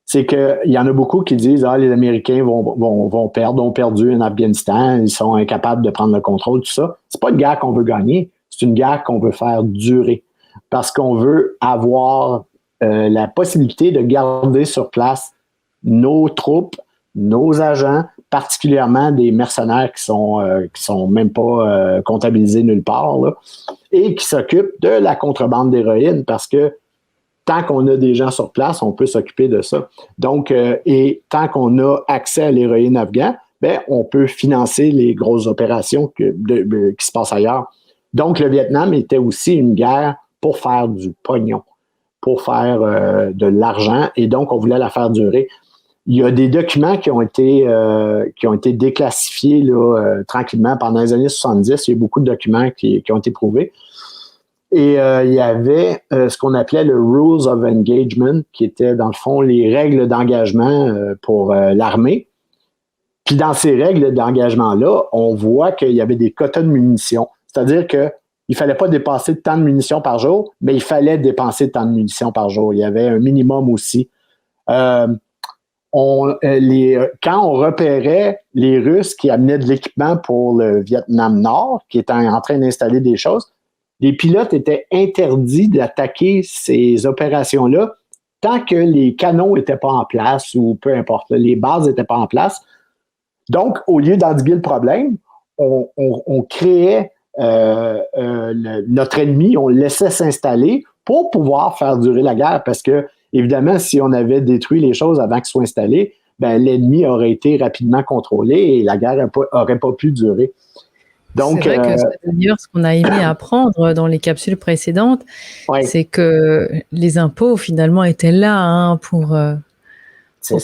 C'est qu'il y en a beaucoup qui disent les Américains vont perdre, ont perdu en Afghanistan, ils sont incapables de prendre le contrôle, tout ça. C'est pas une guerre qu'on veut gagner, c'est une guerre qu'on veut faire durer. Parce qu'on veut avoir la possibilité de garder sur place nos troupes, nos agents, particulièrement des mercenaires qui sont même pas comptabilisés nulle part, là, et qui s'occupent de la contrebande d'héroïne, parce que tant qu'on a des gens sur place, on peut s'occuper de ça. Donc, et tant qu'on a accès à l'héroïne afghane, ben, on peut financer les grosses opérations qui se passent ailleurs. Donc, le Vietnam était aussi une guerre pour faire du pognon, pour faire de l'argent, et donc on voulait la faire durer. Il y a des documents qui ont été déclassifiés là, tranquillement pendant les années 70. Il y a beaucoup de documents qui ont été prouvés. Et il y avait ce qu'on appelait le Rules of Engagement, qui était dans le fond les règles d'engagement pour l'armée. Puis dans ces règles d'engagement-là, on voit qu'il y avait des quotas de munitions. C'est-à-dire qu'il ne fallait pas dépasser tant de munitions par jour, mais il fallait dépenser tant de munitions par jour. Il y avait un minimum aussi. Quand on repérait les Russes qui amenaient de l'équipement pour le Vietnam Nord, qui étaient en train d'installer des choses, les pilotes étaient interdits d'attaquer ces opérations-là tant que les canons n'étaient pas en place ou peu importe, les bases n'étaient pas en place. Donc, au lieu d'endiguer le problème, on créait notre ennemi, on le laissait s'installer pour pouvoir faire durer la guerre, parce que évidemment, si on avait détruit les choses avant qu'ils soient installés, ben, l'ennemi aurait été rapidement contrôlé et la guerre n'aurait pas pu durer. Donc, c'est vrai que c'est d'ailleurs ce qu'on a aimé apprendre dans les capsules précédentes, c'est que les impôts finalement étaient là pour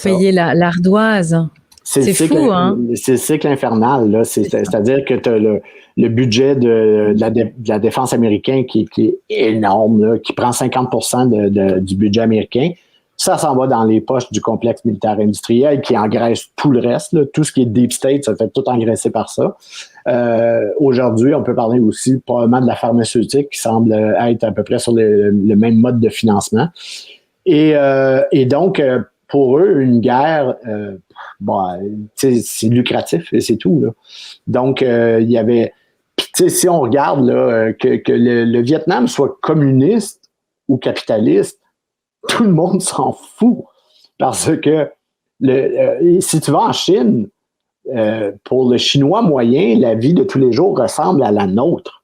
payer l'ardoise. C'est fou, hein? C'est le cycle infernal, là. C'est-à-dire que tu as le budget de la défense américaine qui est énorme, là, qui prend 50% du budget américain. Ça s'en va dans les poches du complexe militaire industriel qui engraisse tout le reste. Là. Tout ce qui est deep state, ça fait tout engraisser par ça. Aujourd'hui, on peut parler aussi probablement de la pharmaceutique qui semble être à peu près sur le même mode de financement. Et donc, pour eux, une guerre, c'est lucratif et c'est tout. Là. Donc, il y avait... si on regarde là, que le Vietnam soit communiste ou capitaliste, tout le monde s'en fout. Parce que si tu vas en Chine, pour le Chinois moyen, la vie de tous les jours ressemble à la nôtre.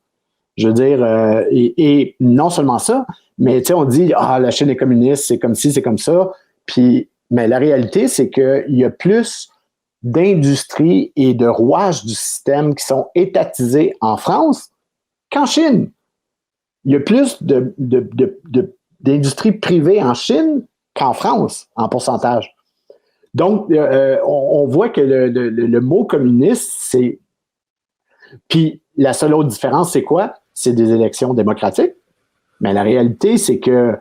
Je veux dire, et non seulement ça, mais on dit, la Chine est communiste, c'est comme ci, c'est comme ça. Puis, mais la réalité, c'est qu'il y a plus d'industries et de rouages du système qui sont étatisés en France qu'en Chine. Il y a plus d'industries privées en Chine qu'en France, en pourcentage. Donc, on voit que le mot communiste, c'est... Puis, la seule autre différence, c'est quoi? C'est des élections démocratiques. Mais la réalité, c'est que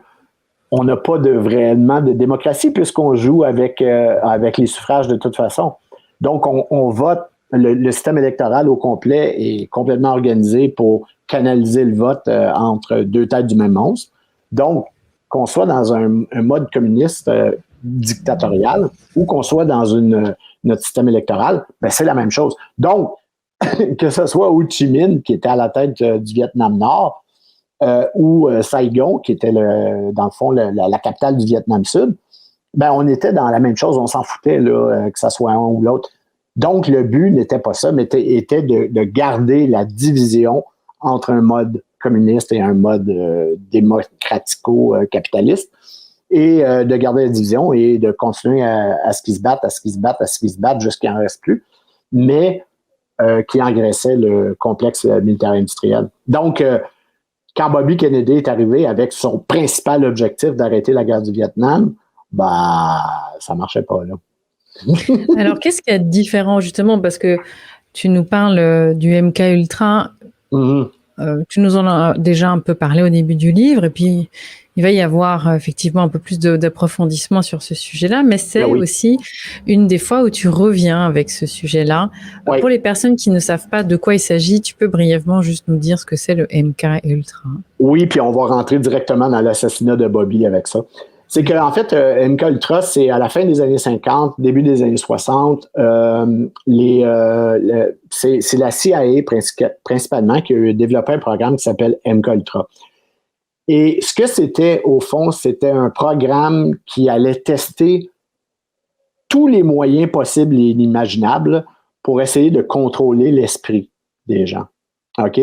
on n'a pas réellement de démocratie puisqu'on joue avec les suffrages de toute façon. Donc, on vote, le système électoral au complet est complètement organisé pour canaliser le vote entre deux têtes du même monstre. Donc, qu'on soit dans un mode communiste dictatorial ou qu'on soit dans notre système électoral, ben c'est la même chose. Donc, que ce soit Ho Chi Minh, qui était à la tête du Vietnam Nord, ou Saigon, qui était dans le fond la capitale du Vietnam Sud, ben on était dans la même chose, on s'en foutait là, que ce soit un ou l'autre. Donc, le but n'était pas ça, mais était de garder la division entre un mode communiste et un mode démocratico-capitaliste, et de garder la division et de continuer à ce qu'ils se battent, jusqu'à n'en reste plus, mais qui engraissait le complexe militaire industriel. Donc, quand Bobby Kennedy est arrivé avec son principal objectif d'arrêter la guerre du Vietnam, ça marchait pas, là. Alors, qu'est-ce qu'il y a de différent, justement, parce que tu nous parles du MK Ultra. Tu nous en as déjà un peu parlé au début du livre, et puis il va y avoir effectivement un peu plus d'approfondissement sur ce sujet-là, mais c'est aussi une des fois où tu reviens avec ce sujet-là. Oui. Pour les personnes qui ne savent pas de quoi il s'agit, tu peux brièvement juste nous dire ce que c'est le MK Ultra. Oui, puis on va rentrer directement dans l'assassinat de Bobby avec ça. C'est qu'en fait, MK Ultra, c'est à la fin des années 50, début des années 60, c'est la CIA principalement qui a développé un programme qui s'appelle MK Ultra. Et ce que c'était, au fond, c'était un programme qui allait tester tous les moyens possibles et inimaginables pour essayer de contrôler l'esprit des gens. OK?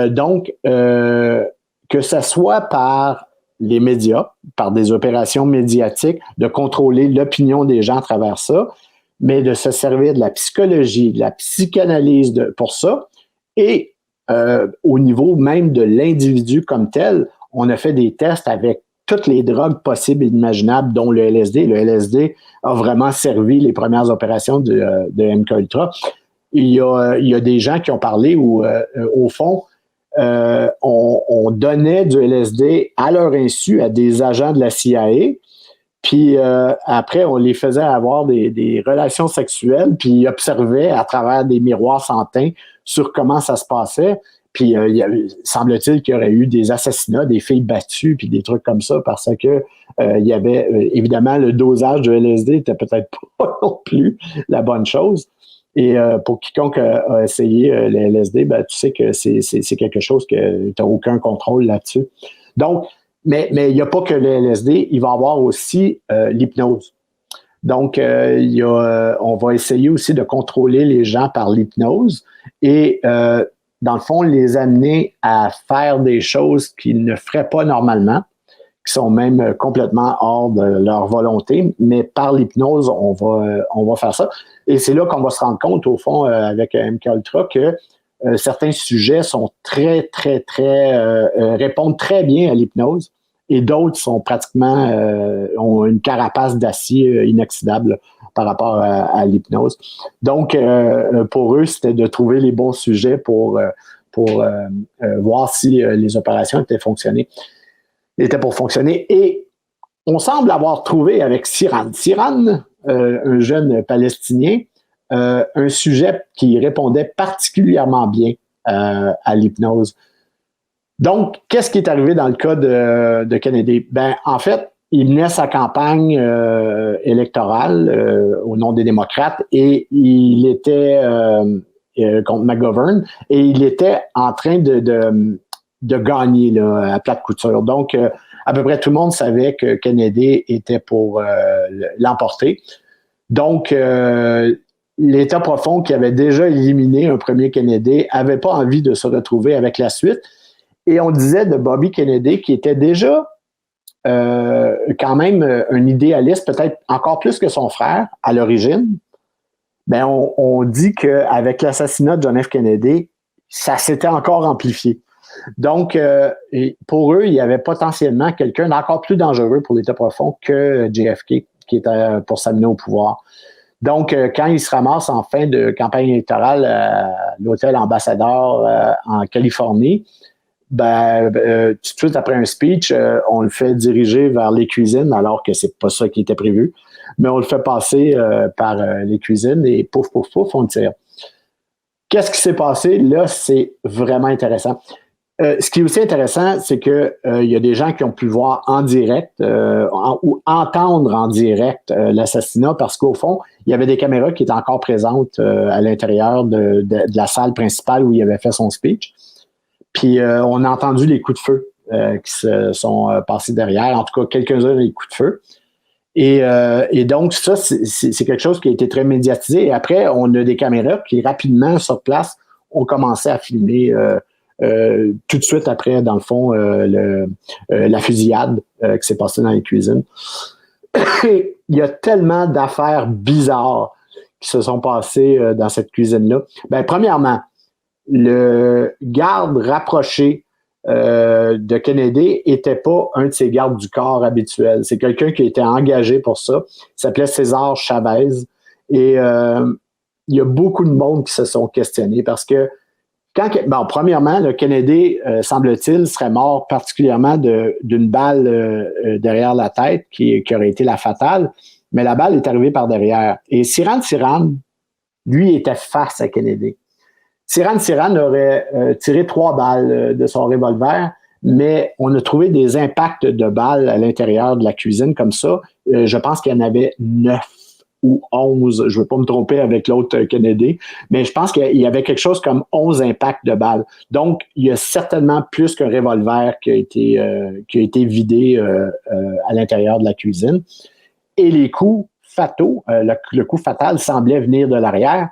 Donc, que ce soit par les médias, par des opérations médiatiques, de contrôler l'opinion des gens à travers ça, mais de se servir de la psychologie, de la psychanalyse pour ça. Et au niveau même de l'individu comme tel, on a fait des tests avec toutes les drogues possibles et imaginables, dont le LSD. Le LSD a vraiment servi les premières opérations de MK Ultra. Il y a des gens qui ont parlé où, au fond, on donnait du LSD à leur insu à des agents de la CIA, puis après, on les faisait avoir des relations sexuelles, puis ils observaient à travers des miroirs sans teint sur comment ça se passait. Puis semble-t-il qu'il y aurait eu des assassinats, des filles battues, puis des trucs comme ça, parce que il y avait, évidemment, le dosage de LSD n'était peut-être pas non plus la bonne chose. Et pour quiconque a essayé le LSD, ben, tu sais que c'est quelque chose que tu n'as aucun contrôle là-dessus. Donc, mais il n'y a pas que le LSD, il va y avoir aussi l'hypnose. Donc, on va essayer aussi de contrôler les gens par l'hypnose et, dans le fond, les amener à faire des choses qu'ils ne feraient pas normalement, qui sont même complètement hors de leur volonté, mais par l'hypnose, on va faire ça. Et c'est là qu'on va se rendre compte, au fond, avec MK Ultra, que certains sujets sont répondent très bien à l'hypnose, et d'autres sont pratiquement, ont une carapace d'acier inoxydable par rapport à l'hypnose. Donc, pour eux, c'était de trouver les bons sujets pour voir si les opérations étaient pour fonctionner. Et on semble avoir trouvé avec Siran, un jeune Palestinien, un sujet qui répondait particulièrement bien à l'hypnose. Donc, qu'est-ce qui est arrivé dans le cas de Kennedy? Ben, en fait, il menait sa campagne électorale au nom des démocrates et il était contre McGovern et il était en train de gagner là, à plate couture. Donc, à peu près tout le monde savait que Kennedy était pour l'emporter. Donc, l'État profond qui avait déjà éliminé un premier Kennedy n'avait pas envie de se retrouver avec la suite. Et on disait de Bobby Kennedy qui était déjà quand même un idéaliste, peut-être encore plus que son frère à l'origine. Ben on dit qu'avec l'assassinat de John F. Kennedy, ça s'était encore amplifié. Donc, pour eux, il y avait potentiellement quelqu'un d'encore plus dangereux pour l'État profond que JFK, qui était pour s'amener au pouvoir. Donc, quand il se ramasse en fin de campagne électorale à l'hôtel Ambassadeur en Californie, tout de suite après un speech, on le fait diriger vers les cuisines, alors que c'est pas ça qui était prévu. Mais on le fait passer par les cuisines et pouf, pouf, pouf, on le tire. Qu'est-ce qui s'est passé? Là, c'est vraiment intéressant. Ce qui est aussi intéressant, c'est que il y a des gens qui ont pu voir en direct ou entendre en direct l'assassinat parce qu'au fond, il y avait des caméras qui étaient encore présentes à l'intérieur de la salle principale où il avait fait son speech. Puis on a entendu les coups de feu qui se sont passés derrière, en tout cas quelques-uns des coups de feu. Et donc ça, c'est quelque chose qui a été très médiatisé. Et après, on a des caméras qui rapidement sur place ont commencé à filmer tout de suite après, dans le fond, la fusillade qui s'est passée dans les cuisines. Il y a tellement d'affaires bizarres qui se sont passées dans cette cuisine-là. Ben, premièrement, le garde rapproché de Kennedy n'était pas un de ses gardes du corps habituels. C'est quelqu'un qui a été engagé pour ça. Il s'appelait César Chavez. Et il y a beaucoup de monde qui se sont questionnés parce que premièrement, le Kennedy, semble-t-il, serait mort particulièrement d'une balle derrière la tête qui aurait été la fatale, mais la balle est arrivée par derrière. Et Sirhan, lui, était face à Kennedy. Sirhan aurait tiré 3 balles de son revolver, mais on a trouvé des impacts de balles à l'intérieur de la cuisine comme ça. Je pense qu'il y en avait 9 ou 11, je ne veux pas me tromper avec l'autre Kennedy, mais je pense qu'il y avait quelque chose comme 11 impacts de balles. Donc, il y a certainement plus qu'un revolver qui a été vidé à l'intérieur de la cuisine. Et les coups fataux, le coup fatal semblait venir de l'arrière,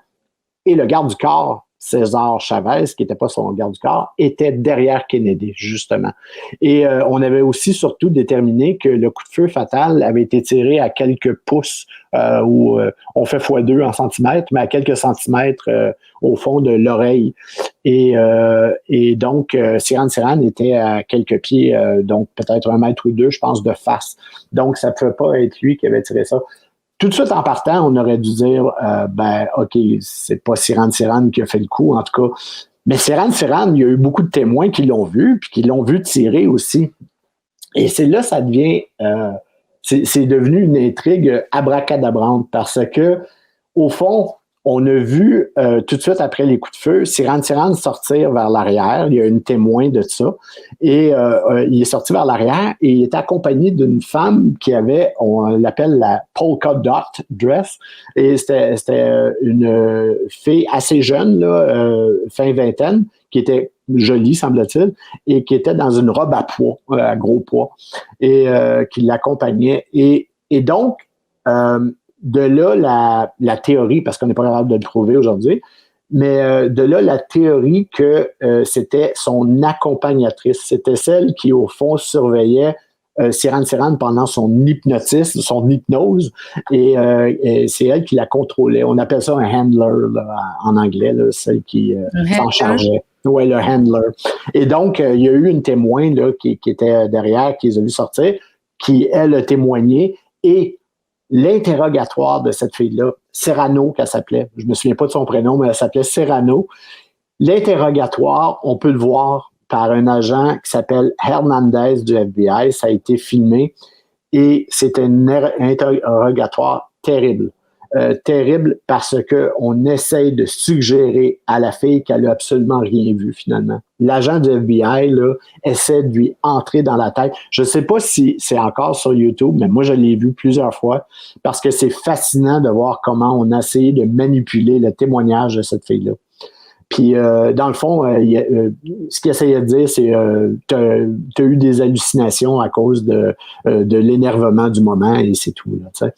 et le garde du corps, César Chavez, qui n'était pas son garde du corps, était derrière Kennedy, justement. Et on avait aussi surtout déterminé que le coup de feu fatal avait été tiré à quelques pouces, où on fait x2 en centimètres, mais à quelques centimètres au fond de l'oreille. Et donc, Sirhan était à quelques pieds, donc peut-être 1 mètre ou 2, je pense, de face. Donc, ça ne pouvait pas être lui qui avait tiré ça. Tout de suite en partant, on aurait dû dire, OK, c'est pas Sirhan qui a fait le coup, en tout cas. Mais Sirhan, il y a eu beaucoup de témoins qui l'ont vu, puis qui l'ont vu tirer aussi. Et c'est là, ça devient, c'est devenu une intrigue abracadabrante parce que, au fond, on a vu tout de suite après les coups de feu, Sirhan sortir vers l'arrière. Il y a une témoin de ça. Et il est sorti vers l'arrière et il était accompagné d'une femme qui avait, on l'appelle la polka dot dress. Et c'était une fille assez jeune, là, fin vingtaine, qui était jolie, semble-t-il, et qui était dans une robe à pois, à gros pois, et qui l'accompagnait. Et donc, de là, la théorie, parce qu'on n'est pas capable de le prouver aujourd'hui, mais de là, la théorie que c'était son accompagnatrice. C'était celle qui, au fond, surveillait Sirhan pendant son hypnotisme, son hypnose, et c'est elle qui la contrôlait. On appelle ça un handler là, en anglais, là, celle qui s'en chargeait. Oui, le handler. Et donc, il y a eu une témoin là, qui était derrière, qui les a vu sortir, qui, elle, a témoigné, et l'interrogatoire de cette fille-là, Serrano, qu'elle s'appelait, je ne me souviens pas de son prénom, mais elle s'appelait Serrano. L'interrogatoire, on peut le voir par un agent qui s'appelle Hernandez du FBI, ça a été filmé, et c'est un interrogatoire terrible. Terrible parce qu'on essaye de suggérer à la fille qu'elle n'a absolument rien vu finalement. L'agent du FBI là, essaie de lui entrer dans la tête. Je ne sais pas si c'est encore sur YouTube, mais moi je l'ai vu plusieurs fois parce que c'est fascinant de voir comment on a essayé de manipuler le témoignage de cette fille-là. Puis, dans le fond, ce qu'il essayait de dire, c'est tu as eu des hallucinations à cause de l'énervement du moment et c'est tout. Là, tu sais.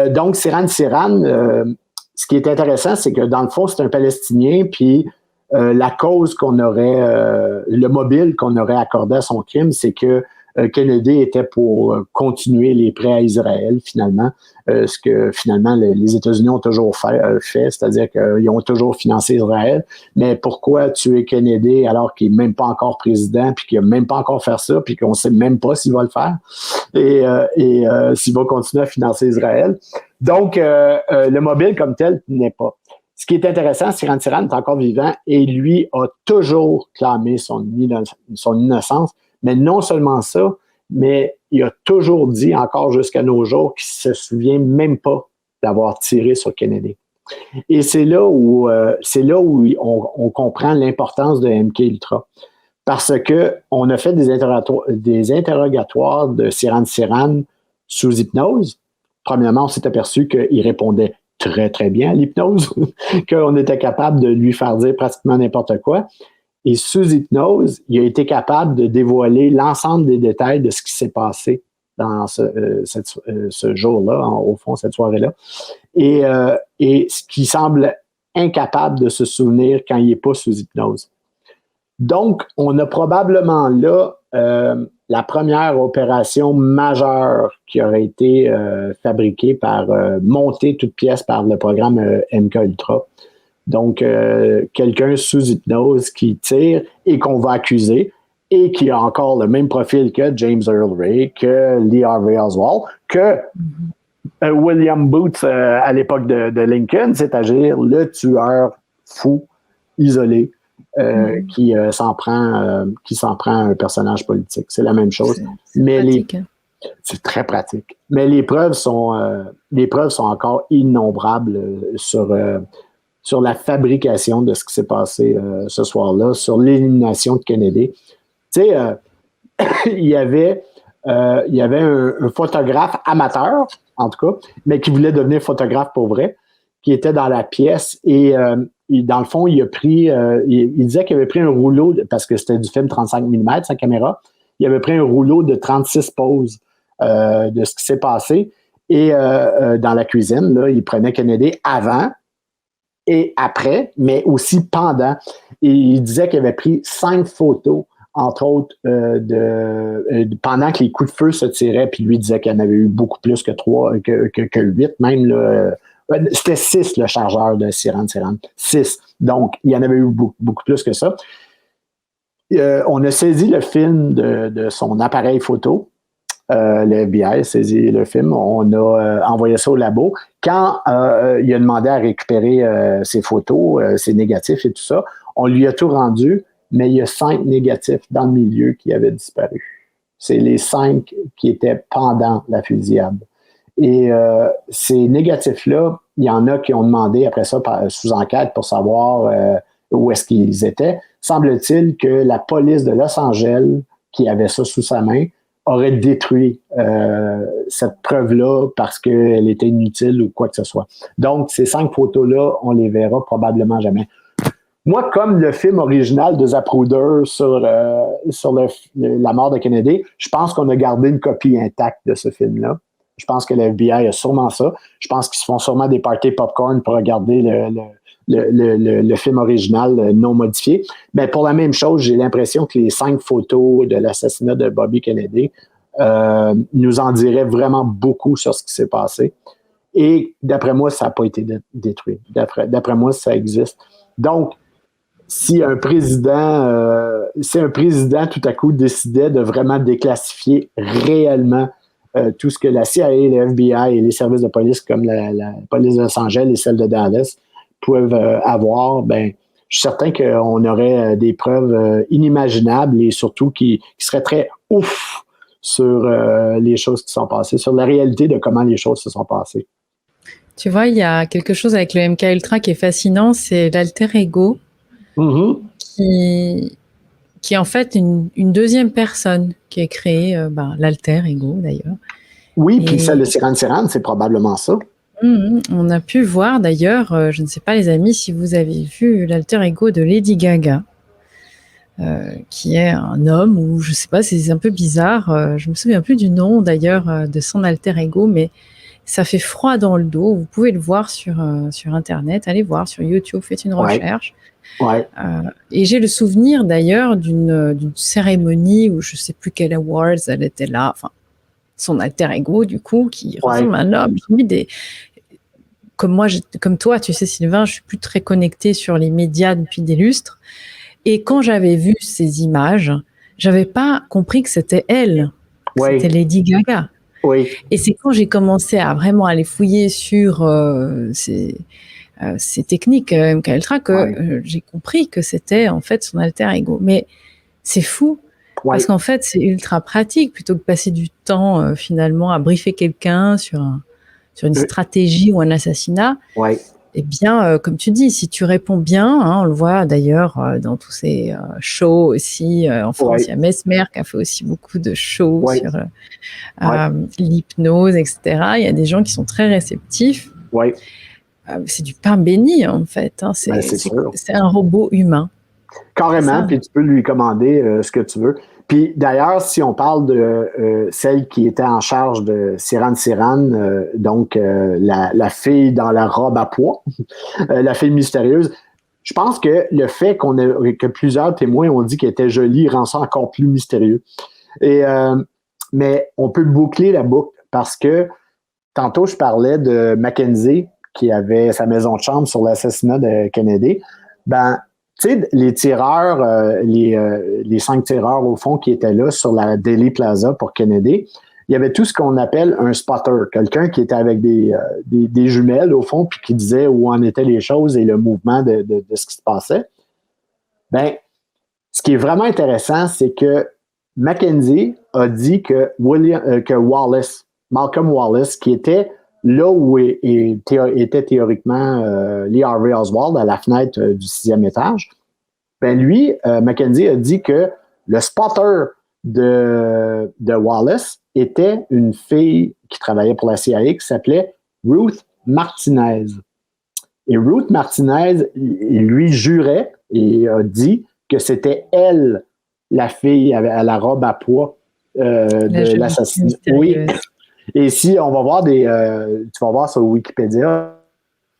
Donc, Sirhan, ce qui est intéressant, c'est que dans le fond, c'est un Palestinien, puis la cause qu'on aurait, le mobile qu'on aurait accordé à son crime, c'est que Kennedy était pour continuer les prêts à Israël, finalement, ce que finalement les États-Unis ont toujours fait, c'est-à-dire qu'ils ont toujours financé Israël. Mais pourquoi tuer Kennedy alors qu'il n'est même pas encore président, puis qu'il n'a même pas encore fait ça, puis qu'on ne sait même pas s'il va le faire, et s'il va continuer à financer Israël. Donc, le mobile comme tel n'est pas. Ce qui est intéressant, Sirhan est encore vivant et lui a toujours clamé son innocence. Mais non seulement ça, mais il a toujours dit, encore jusqu'à nos jours, qu'il ne se souvient même pas d'avoir tiré sur Kennedy. Et c'est là où on comprend l'importance de MKUltra. Parce qu'on a fait des interrogatoires de Sirhan sous hypnose. Premièrement, on s'est aperçu qu'il répondait très, très bien à l'hypnose, qu'on était capable de lui faire dire pratiquement n'importe quoi. Et sous hypnose, il a été capable de dévoiler l'ensemble des détails de ce qui s'est passé dans ce jour-là, au fond, cette soirée-là. Et ce qui semble incapable de se souvenir quand il n'est pas sous hypnose. Donc, on a probablement là la première opération majeure qui aurait été fabriquée montée toute pièce par le programme MKUltra. Donc, quelqu'un sous hypnose qui tire et qu'on va accuser et qui a encore le même profil que James Earl Ray, que Lee Harvey Oswald, que William Booth à l'époque de Lincoln, c'est-à-dire le tueur fou, isolé, qui s'en prend à un personnage politique. C'est la même chose. C'est pratique, c'est très pratique. Mais les preuves sont encore innombrables sur la fabrication de ce qui s'est passé ce soir-là, sur l'élimination de Kennedy. Tu sais, il y avait un photographe amateur, en tout cas, mais qui voulait devenir photographe pour vrai, qui était dans la pièce et dans le fond, il a pris, il disait qu'il avait pris un rouleau, parce que c'était du film 35 mm, sa caméra, il avait pris un rouleau de 36 poses de ce qui s'est passé et dans la cuisine, là, il prenait Kennedy avant et après, mais aussi pendant. Et il disait qu'il avait pris 5 photos entre autres, pendant que les coups de feu se tiraient, puis lui disait qu'il y en avait eu beaucoup plus que 8 même. Là, c'était 6 le chargeur de Sirhan. 6. Donc, il y en avait eu beaucoup plus que ça. On a saisi le film de son appareil photo. Le FBI a saisi le film. On a envoyé ça au labo. Quand il a demandé à récupérer ses photos, ses négatifs et tout ça, on lui a tout rendu. Mais il y a 5 négatifs dans le milieu qui avaient disparu. C'est les 5 qui étaient pendant la fusillade. Et ces négatifs-là, il y en a qui ont demandé après ça sous enquête pour savoir où est-ce qu'ils étaient. Semble-t-il que la police de Los Angeles, qui avait ça sous sa main, aurait détruit cette preuve-là parce qu'elle était inutile ou quoi que ce soit. Donc, ces 5 photos-là, on les verra probablement jamais. Moi, comme le film original de Zapruder sur la mort de Kennedy, je pense qu'on a gardé une copie intacte de ce film-là. Je pense que le FBI a sûrement ça. Je pense qu'ils se font sûrement des parties popcorn pour regarder le film original non modifié. Mais pour la même chose, j'ai l'impression que les 5 photos de l'assassinat de Bobby Kennedy nous en diraient vraiment beaucoup sur ce qui s'est passé. Et d'après moi, ça n'a pas été détruit. D'après moi, ça existe. Donc, si un président tout à coup décidait de vraiment déclassifier réellement tout ce que la CIA, le FBI et les services de police comme la police de Los Angeles et celle de Dallas peuvent avoir, ben, je suis certain qu'on aurait des preuves inimaginables et surtout qui seraient très ouf sur les choses qui sont passées, sur la réalité de comment les choses se sont passées. Tu vois, il y a quelque chose avec le MKUltra qui est fascinant, c'est l'alter ego. Qui est en fait une deuxième personne qui a créé l'alter ego d'ailleurs. Oui, puis celle de Sirhan, c'est probablement ça. On a pu voir d'ailleurs, je ne sais pas les amis si vous avez vu l'alter ego de Lady Gaga, qui est un homme ou je ne sais pas, c'est un peu bizarre, je ne me souviens plus du nom d'ailleurs de son alter ego, mais ça fait froid dans le dos, vous pouvez le voir sur Internet, allez voir sur YouTube, faites une recherche. Ouais. Et j'ai le souvenir d'ailleurs d'une cérémonie où je ne sais plus quelle awards elle était là, enfin son alter ego du coup qui ressemble à un homme. Comme toi, tu sais Sylvain, je suis plus très connectée sur les médias depuis des lustres. Et quand j'avais vu ces images, j'avais pas compris que c'était elle, que c'était Lady Gaga. Oui. Et c'est quand j'ai commencé à vraiment aller fouiller sur ces techniques MKUltra que j'ai compris que c'était en fait son alter ego. Mais c'est fou parce qu'en fait c'est ultra pratique plutôt que de passer du temps finalement à briefer quelqu'un sur une stratégie ou un assassinat. Eh bien, comme tu dis, si tu réponds bien, on le voit d'ailleurs dans tous ces shows aussi en France. Il y a Mesmer qui a fait aussi beaucoup de shows sur l'hypnose, etc. Il y a des gens qui sont très réceptifs. C'est du pain béni, en fait. C'est un robot humain. Carrément, puis tu peux lui commander ce que tu veux. Puis d'ailleurs, si on parle de celle qui était en charge de Sirhan, donc la fille dans la robe à pois, la fille mystérieuse, je pense que le fait que plusieurs témoins ont dit qu'elle était jolie rend ça encore plus mystérieux. Mais on peut boucler la boucle parce que tantôt, je parlais de Mackenzie qui avait sa maison de chambre sur l'assassinat de Kennedy. Ben, tu sais, les tireurs, les 5 tireurs, au fond, qui étaient là sur la Dealey Plaza pour Kennedy, il y avait tout ce qu'on appelle un spotter, quelqu'un qui était avec des jumelles au fond, puis qui disait où en étaient les choses et le mouvement de ce qui se passait. Ben, ce qui est vraiment intéressant, c'est que Mackenzie a dit que Malcolm Wallace, qui était là où était théoriquement Lee Harvey Oswald, à la fenêtre du 6e étage, ben lui, Mackenzie a dit que le spotter de Wallace était une fille qui travaillait pour la CIA qui s'appelait Ruth Martinez. Et Ruth Martinez, il lui jurait et a dit que c'était elle, la fille à la robe à pois de l'assassinat. Oui. Et si on va voir tu vas voir sur Wikipédia,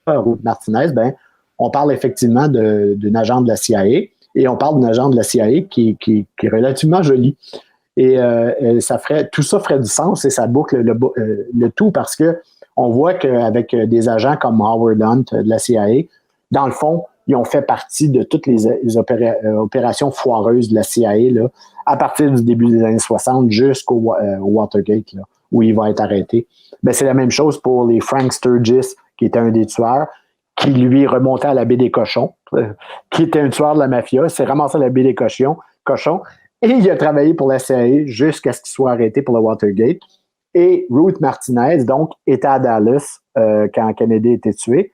Ruth Martinez, ben, on parle effectivement d'une agente de la CIA et on parle d'une agente de la CIA qui est relativement jolie. Et tout ça ferait du sens et ça boucle le tout parce que on voit qu'avec des agents comme Howard Hunt de la CIA, dans le fond, ils ont fait partie de toutes les opérations foireuses de la CIA là, à partir du début des années 60 jusqu'au Watergate, là, où il va être arrêté. Ben, c'est la même chose pour les Frank Sturgis, qui était un des tueurs, qui lui remontait à la baie des Cochons, qui était un tueur de la mafia, s'est ramassé à la baie des Cochons, et il a travaillé pour la CIA jusqu'à ce qu'il soit arrêté pour le Watergate. Et Ruth Martinez, donc, était à Dallas quand Kennedy était tué.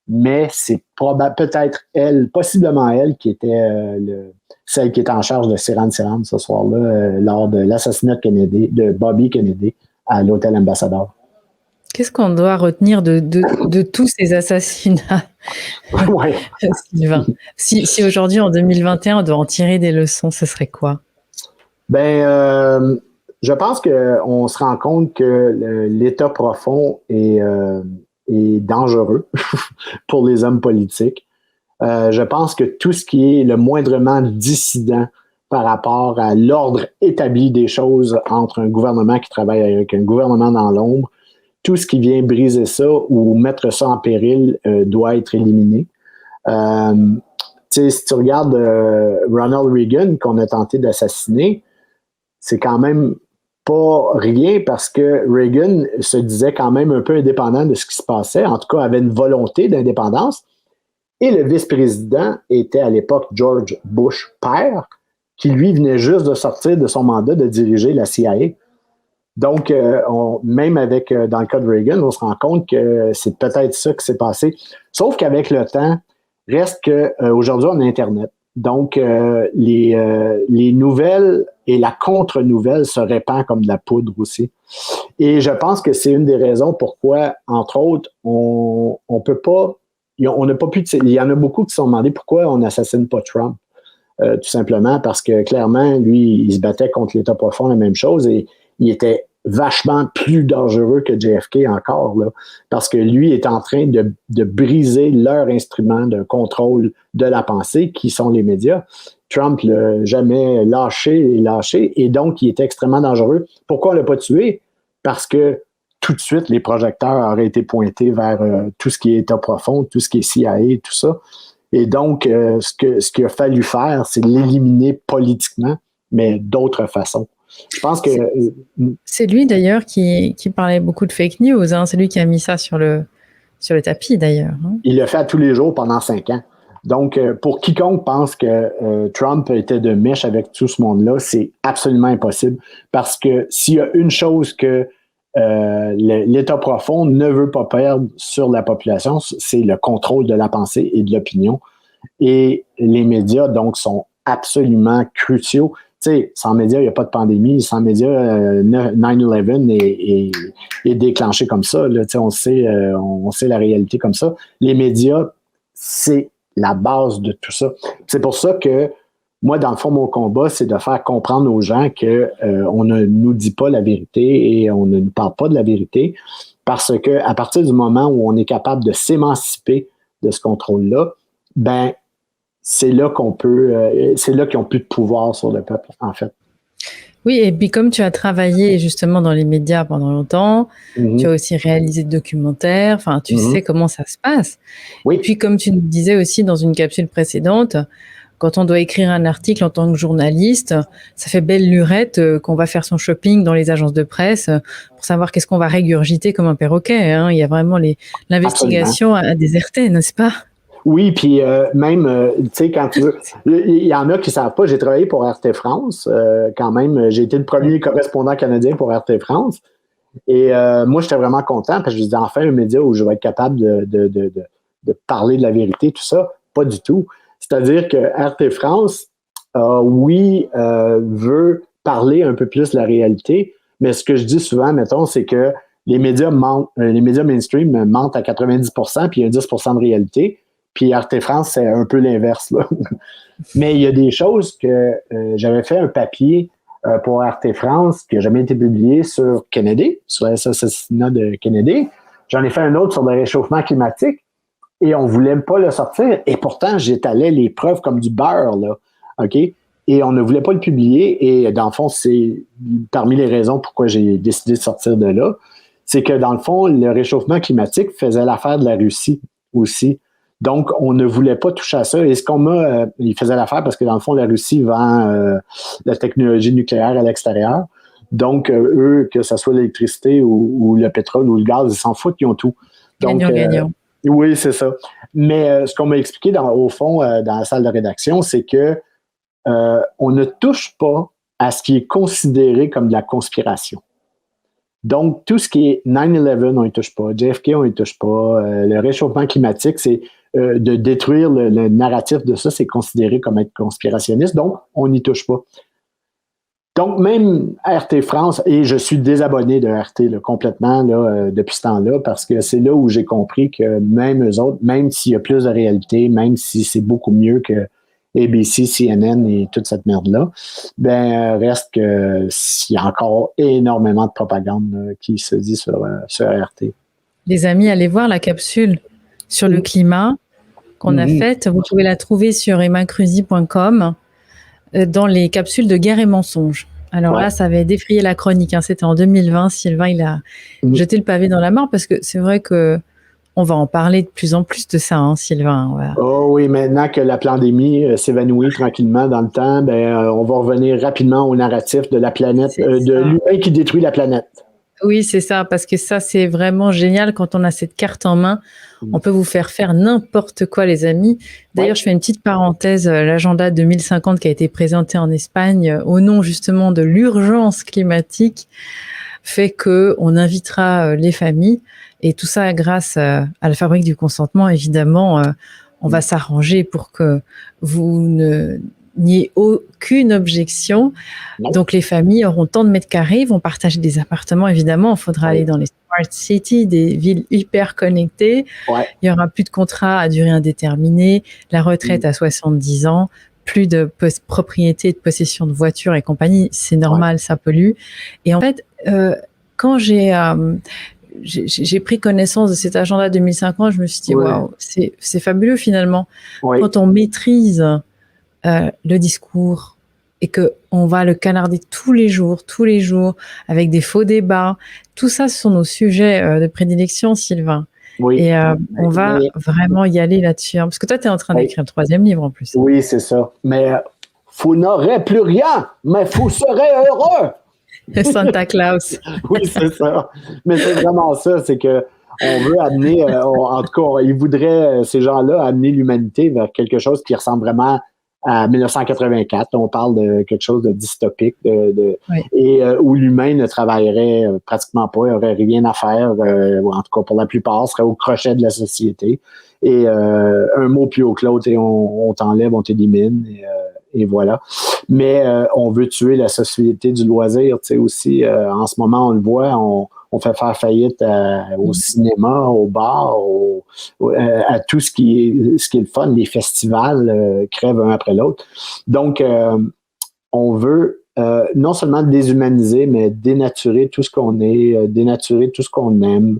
Mais c'est peut-être elle, possiblement elle, qui était celle qui était en charge de Sirhan Sirhan ce soir-là, lors de l'assassinat de Bobby Kennedy à l'hôtel Ambassador. Qu'est-ce qu'on doit retenir de tous ces assassinats, ouais. Sylvain? Si aujourd'hui, en 2021, on doit en tirer des leçons, ce serait quoi? Ben, je pense qu'on se rend compte que l'état profond est dangereux pour les hommes politiques. Je pense que tout ce qui est le moindrement dissident par rapport à l'ordre établi des choses entre un gouvernement qui travaille avec un gouvernement dans l'ombre, tout ce qui vient briser ça ou mettre ça en péril doit être éliminé. Si tu regardes Ronald Reagan qu'on a tenté d'assassiner, c'est quand même pas rien parce que Reagan se disait quand même un peu indépendant de ce qui se passait, en tout cas avait une volonté d'indépendance. Et le vice-président était à l'époque George Bush père, qui lui venait juste de sortir de son mandat de diriger la CIA. Donc, même dans le cas de Reagan, on se rend compte que c'est peut-être ça qui s'est passé. Sauf qu'avec le temps, reste qu'aujourd'hui, on a Internet. Donc, les nouvelles et la contre-nouvelle se répand comme de la poudre aussi. Et je pense que c'est une des raisons pourquoi, entre autres, on peut pas, on n'a pas pu, il y en a beaucoup qui se sont demandé pourquoi on n'assassine pas Trump. Tout simplement parce que clairement, lui, il se battait contre l'État profond, la même chose, et il était vachement plus dangereux que JFK encore, là, parce que lui est en train de briser leur instrument de contrôle de la pensée, qui sont les médias. Trump l'a jamais lâché, et donc il était extrêmement dangereux. Pourquoi on l'a pas tué? Parce que tout de suite, les projecteurs auraient été pointés vers tout ce qui est État profond, tout ce qui est CIA, tout ça. Et donc, ce qu'il a fallu faire, c'est l'éliminer politiquement, mais d'autres façons. Je pense que... C'est lui, d'ailleurs, qui parlait beaucoup de fake news. Hein. C'est lui qui a mis ça sur le tapis, d'ailleurs. Hein. Il le fait à tous les jours pendant 5 ans. Donc, pour quiconque pense que Trump était de mèche avec tout ce monde-là, c'est absolument impossible. Parce que s'il y a une chose que l'État profond ne veut pas perdre sur la population, c'est le contrôle de la pensée et de l'opinion. Et les médias, donc, sont absolument cruciaux. Tu sais, sans médias, il n'y a pas de pandémie. Sans médias, 9/11 est déclenché comme ça. Là. Tu sais, on sait la réalité comme ça. Les médias, c'est la base de tout ça. C'est pour ça que moi, dans le fond, mon combat, c'est de faire comprendre aux gens qu'on ne nous dit pas la vérité et on ne nous parle pas de la vérité, parce que à partir du moment où on est capable de s'émanciper de ce contrôle-là, ben c'est là c'est là qu'ils n'ont plus de pouvoir sur le peuple, en fait. Oui, et puis comme tu as travaillé justement dans les médias pendant longtemps, tu as aussi réalisé des documentaires, enfin tu sais comment ça se passe. Oui. Et puis comme tu nous disais aussi dans une capsule précédente, quand on doit écrire un article en tant que journaliste, ça fait belle lurette qu'on va faire son shopping dans les agences de presse pour savoir qu'est-ce qu'on va régurgiter comme un perroquet. Hein. Il y a vraiment l'investigation à déserter, n'est-ce pas? Oui, puis même, tu sais, quand tu veux, il y en a qui ne savent pas, j'ai travaillé pour RT France, quand même, j'ai été le premier correspondant canadien pour RT France, et moi, j'étais vraiment content, parce que je disais, enfin, un média où je vais être capable de parler de la vérité, tout ça, pas du tout. C'est-à-dire que RT France, oui, veut parler un peu plus de la réalité, mais ce que je dis souvent, mettons, c'est que les médias mentent, les médias mainstream mentent à 90%, puis il y a 10% de réalité. Puis RT France, c'est un peu l'inverse, là. Mais il y a des choses que j'avais fait un papier pour RT France qui n'a jamais été publié sur Kennedy, sur l'assassinat de Kennedy. J'en ai fait un autre sur le réchauffement climatique et on ne voulait pas le sortir. Et pourtant, j'étalais les preuves comme du beurre, là. OK? Et on ne voulait pas le publier. Et dans le fond, c'est parmi les raisons pourquoi j'ai décidé de sortir de là. C'est que dans le fond, le réchauffement climatique faisait l'affaire de la Russie aussi. Donc, on ne voulait pas toucher à ça. Et ce qu'on m'a, il faisait l'affaire parce que dans le fond, la Russie vend la technologie nucléaire à l'extérieur. Donc, eux, que ce soit l'électricité ou le pétrole ou le gaz, ils s'en foutent, ils ont tout. Donc, gagnant. Oui, c'est ça. Mais ce qu'on m'a expliqué au fond dans la salle de rédaction, c'est que on ne touche pas à ce qui est considéré comme de la conspiration. Donc, tout ce qui est 9/11, on ne touche pas. JFK, on ne touche pas. Le réchauffement climatique, c'est de détruire le narratif de ça, c'est considéré comme être conspirationniste. Donc, on n'y touche pas. Donc, même RT France, et je suis désabonné de RT là, complètement là, depuis ce temps-là, parce que c'est là où j'ai compris que même eux autres, même s'il y a plus de réalité, même si c'est beaucoup mieux que ABC, CNN et toute cette merde-là, ben reste que s'il y a encore énormément de propagande qui se dit sur RT. Les amis, allez voir la capsule sur le climat qu'on a faite. Vous pouvez la trouver sur emmacruzy.com dans les capsules de guerre et mensonges. Alors là, ça avait défrayé la chronique. Hein. C'était en 2020. Sylvain, il a jeté le pavé dans la mare parce que c'est vrai que on va en parler de plus en plus de ça, hein, Sylvain. Voilà. Oh oui, maintenant que la pandémie s'évanouit tranquillement dans le temps, ben, on va revenir rapidement au narratif de la planète, de l'humain qui détruit la planète. Oui, c'est ça, parce que ça, c'est vraiment génial quand on a cette carte en main. On peut vous faire n'importe quoi, les amis. D'ailleurs, je fais une petite parenthèse, l'agenda 2050 qui a été présenté en Espagne au nom justement de l'urgence climatique fait que on invitera les familles et tout ça grâce à la fabrique du consentement. Évidemment, on va s'arranger pour que vous n'ayez aucune objection. Donc, les familles auront tant de mètres carrés, vont partager des appartements. Évidemment, il faudra aller dans les smart cities, des villes hyper connectées. Il y aura plus de contrats à durée indéterminée, la retraite à 70 ans, plus de propriété, de possession de voitures et compagnie. C'est normal, ça pollue. Et en fait, quand j'ai pris connaissance de cet agenda 2050, je me suis dit, waouh, c'est fabuleux finalement. Quand on maîtrise le discours et qu'on va le canarder tous les jours, avec des faux débats. Tout ça, ce sont nos sujets de prédilection, Sylvain. Et on va vraiment y aller là-dessus. Hein, parce que toi, tu es en train d'écrire un 3e livre en plus. Oui, c'est ça. Mais vous n'aurez plus rien, mais vous serez heureux. Santa Claus. Oui, c'est ça. Mais c'est vraiment ça, c'est que on veut amener, en tout cas, ils voudraient, ces gens-là, amener l'humanité vers quelque chose qui ressemble vraiment à 1984. On parle de quelque chose de dystopique et où l'humain ne travaillerait pratiquement pas, il n'aurait rien à faire, ou en tout cas pour la plupart, serait au crochet de la société. Et un mot plus haut que l'autre et on t'enlève, on t'élimine. Et voilà. Mais on veut tuer la société du loisir, tu sais, aussi. En ce moment, on le voit, on fait faire faillite au cinéma, au bar, à tout ce qui est le fun. Les festivals crèvent un après l'autre. Donc, on veut non seulement déshumaniser, mais dénaturer tout ce qu'on est, dénaturer tout ce qu'on aime.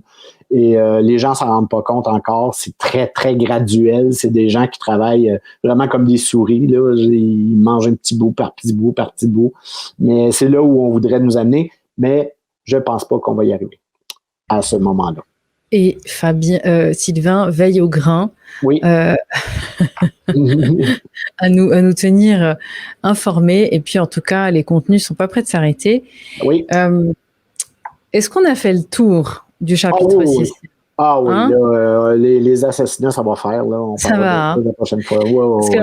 Et les gens s'en rendent pas compte encore. C'est très, très graduel. C'est des gens qui travaillent vraiment comme des souris. Là. Ils mangent un petit bout par petit bout par petit bout. Mais c'est là où on voudrait nous amener. Mais je pense pas qu'on va y arriver à ce moment-là. Et Sylvain veille au grain. Oui. à nous tenir informés. Et puis, en tout cas, les contenus sont pas prêts de s'arrêter. Oui. Est-ce qu'on a fait le tour du chapitre 6? Ah oui, hein? Là, les assassinats, ça va faire. Là. On ça va. La prochaine fois. Parce que,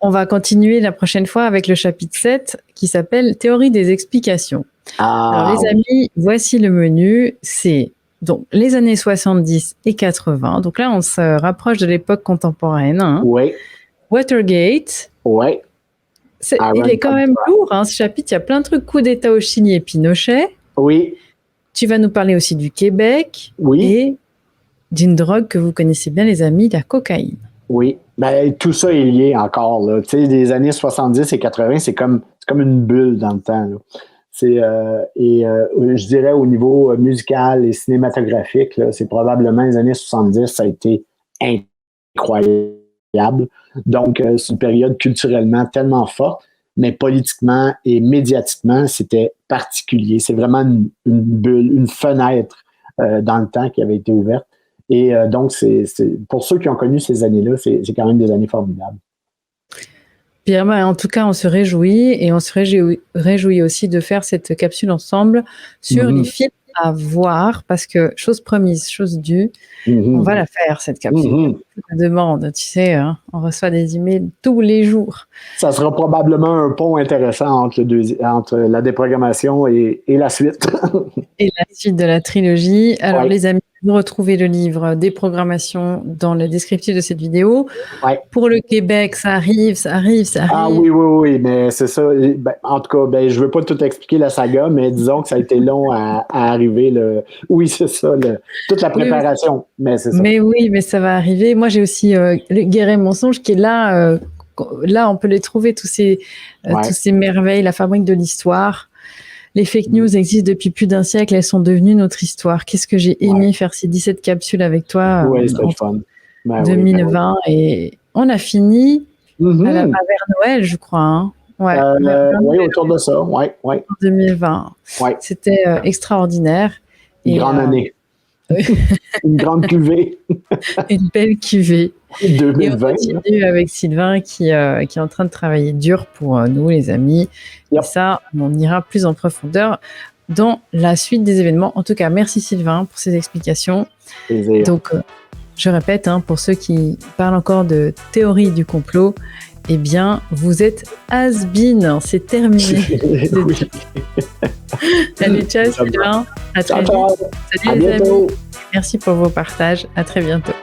on va continuer la prochaine fois avec le chapitre 7 qui s'appelle Théorie des explications. Alors, les amis, voici le menu. C'est donc les années 70 et 80. Donc là, on se rapproche de l'époque contemporaine. Hein. Oui. Watergate. Oui. Il est quand même lourd, hein, ce chapitre. Il y a plein de trucs, coup d'État au Chili et Pinochet. Oui. Tu vas nous parler aussi du Québec. Oui. Et d'une drogue que vous connaissez bien, les amis, la cocaïne. Oui. Ben, tout ça est lié encore. Là. Tu sais, les années 70 et 80, c'est comme une bulle dans le temps. Là. Je dirais au niveau musical et cinématographique, là, c'est probablement les années 70, ça a été incroyable. Donc, c'est une période culturellement tellement forte, mais politiquement et médiatiquement, c'était particulier. C'est vraiment une bulle, une fenêtre dans le temps qui avait été ouverte. Et donc, c'est pour ceux qui ont connu ces années-là, c'est quand même des années formidables. Pierre, en tout cas, on se réjouit et on se réjouit aussi de faire cette capsule ensemble sur les films à voir parce que chose promise, chose due, on va la faire cette capsule. Je te demande, tu sais, hein, on reçoit des emails tous les jours. Ça sera probablement un pont intéressant entre la déprogrammation et la suite. Et la suite de la trilogie. Alors, les amis, vous retrouvez le livre Déprogrammation dans le descriptif de cette vidéo. Ouais. Pour le Québec, ça arrive. Ah oui, mais c'est ça. Ben, en tout cas, je ne veux pas tout expliquer la saga, mais disons que ça a été long à arriver. Oui, c'est ça, toute la préparation. Mais c'est ça. Mais oui, mais ça va arriver. Moi, j'ai aussi Guerre et Mensonge qui est là. Là, on peut les trouver, tous ces merveilles, la fabrique de l'histoire. Les fake news existent depuis plus d'un siècle, elles sont devenues notre histoire. Qu'est-ce que j'ai aimé faire ces 17 capsules avec toi c'était fun. 2020 et on a fini vers Noël, je crois. Hein. Oui, autour de ça. Ouais. En 2020. Ouais. C'était extraordinaire. Une grande année. Une grande cuvée. Une belle cuvée. 2020. Et on continue avec Sylvain qui est en train de travailler dur pour nous, les amis. Yep. Et ça, on ira plus en profondeur dans la suite des événements. En tout cas, merci Sylvain pour ces explications. Plaisir. Donc, je répète, hein, pour ceux qui parlent encore de théorie du complot, eh bien, vous êtes has-been. C'est terminé. Salut, ciao Sylvain. À très vite. Salut les amis. Merci pour vos partages. À très bientôt.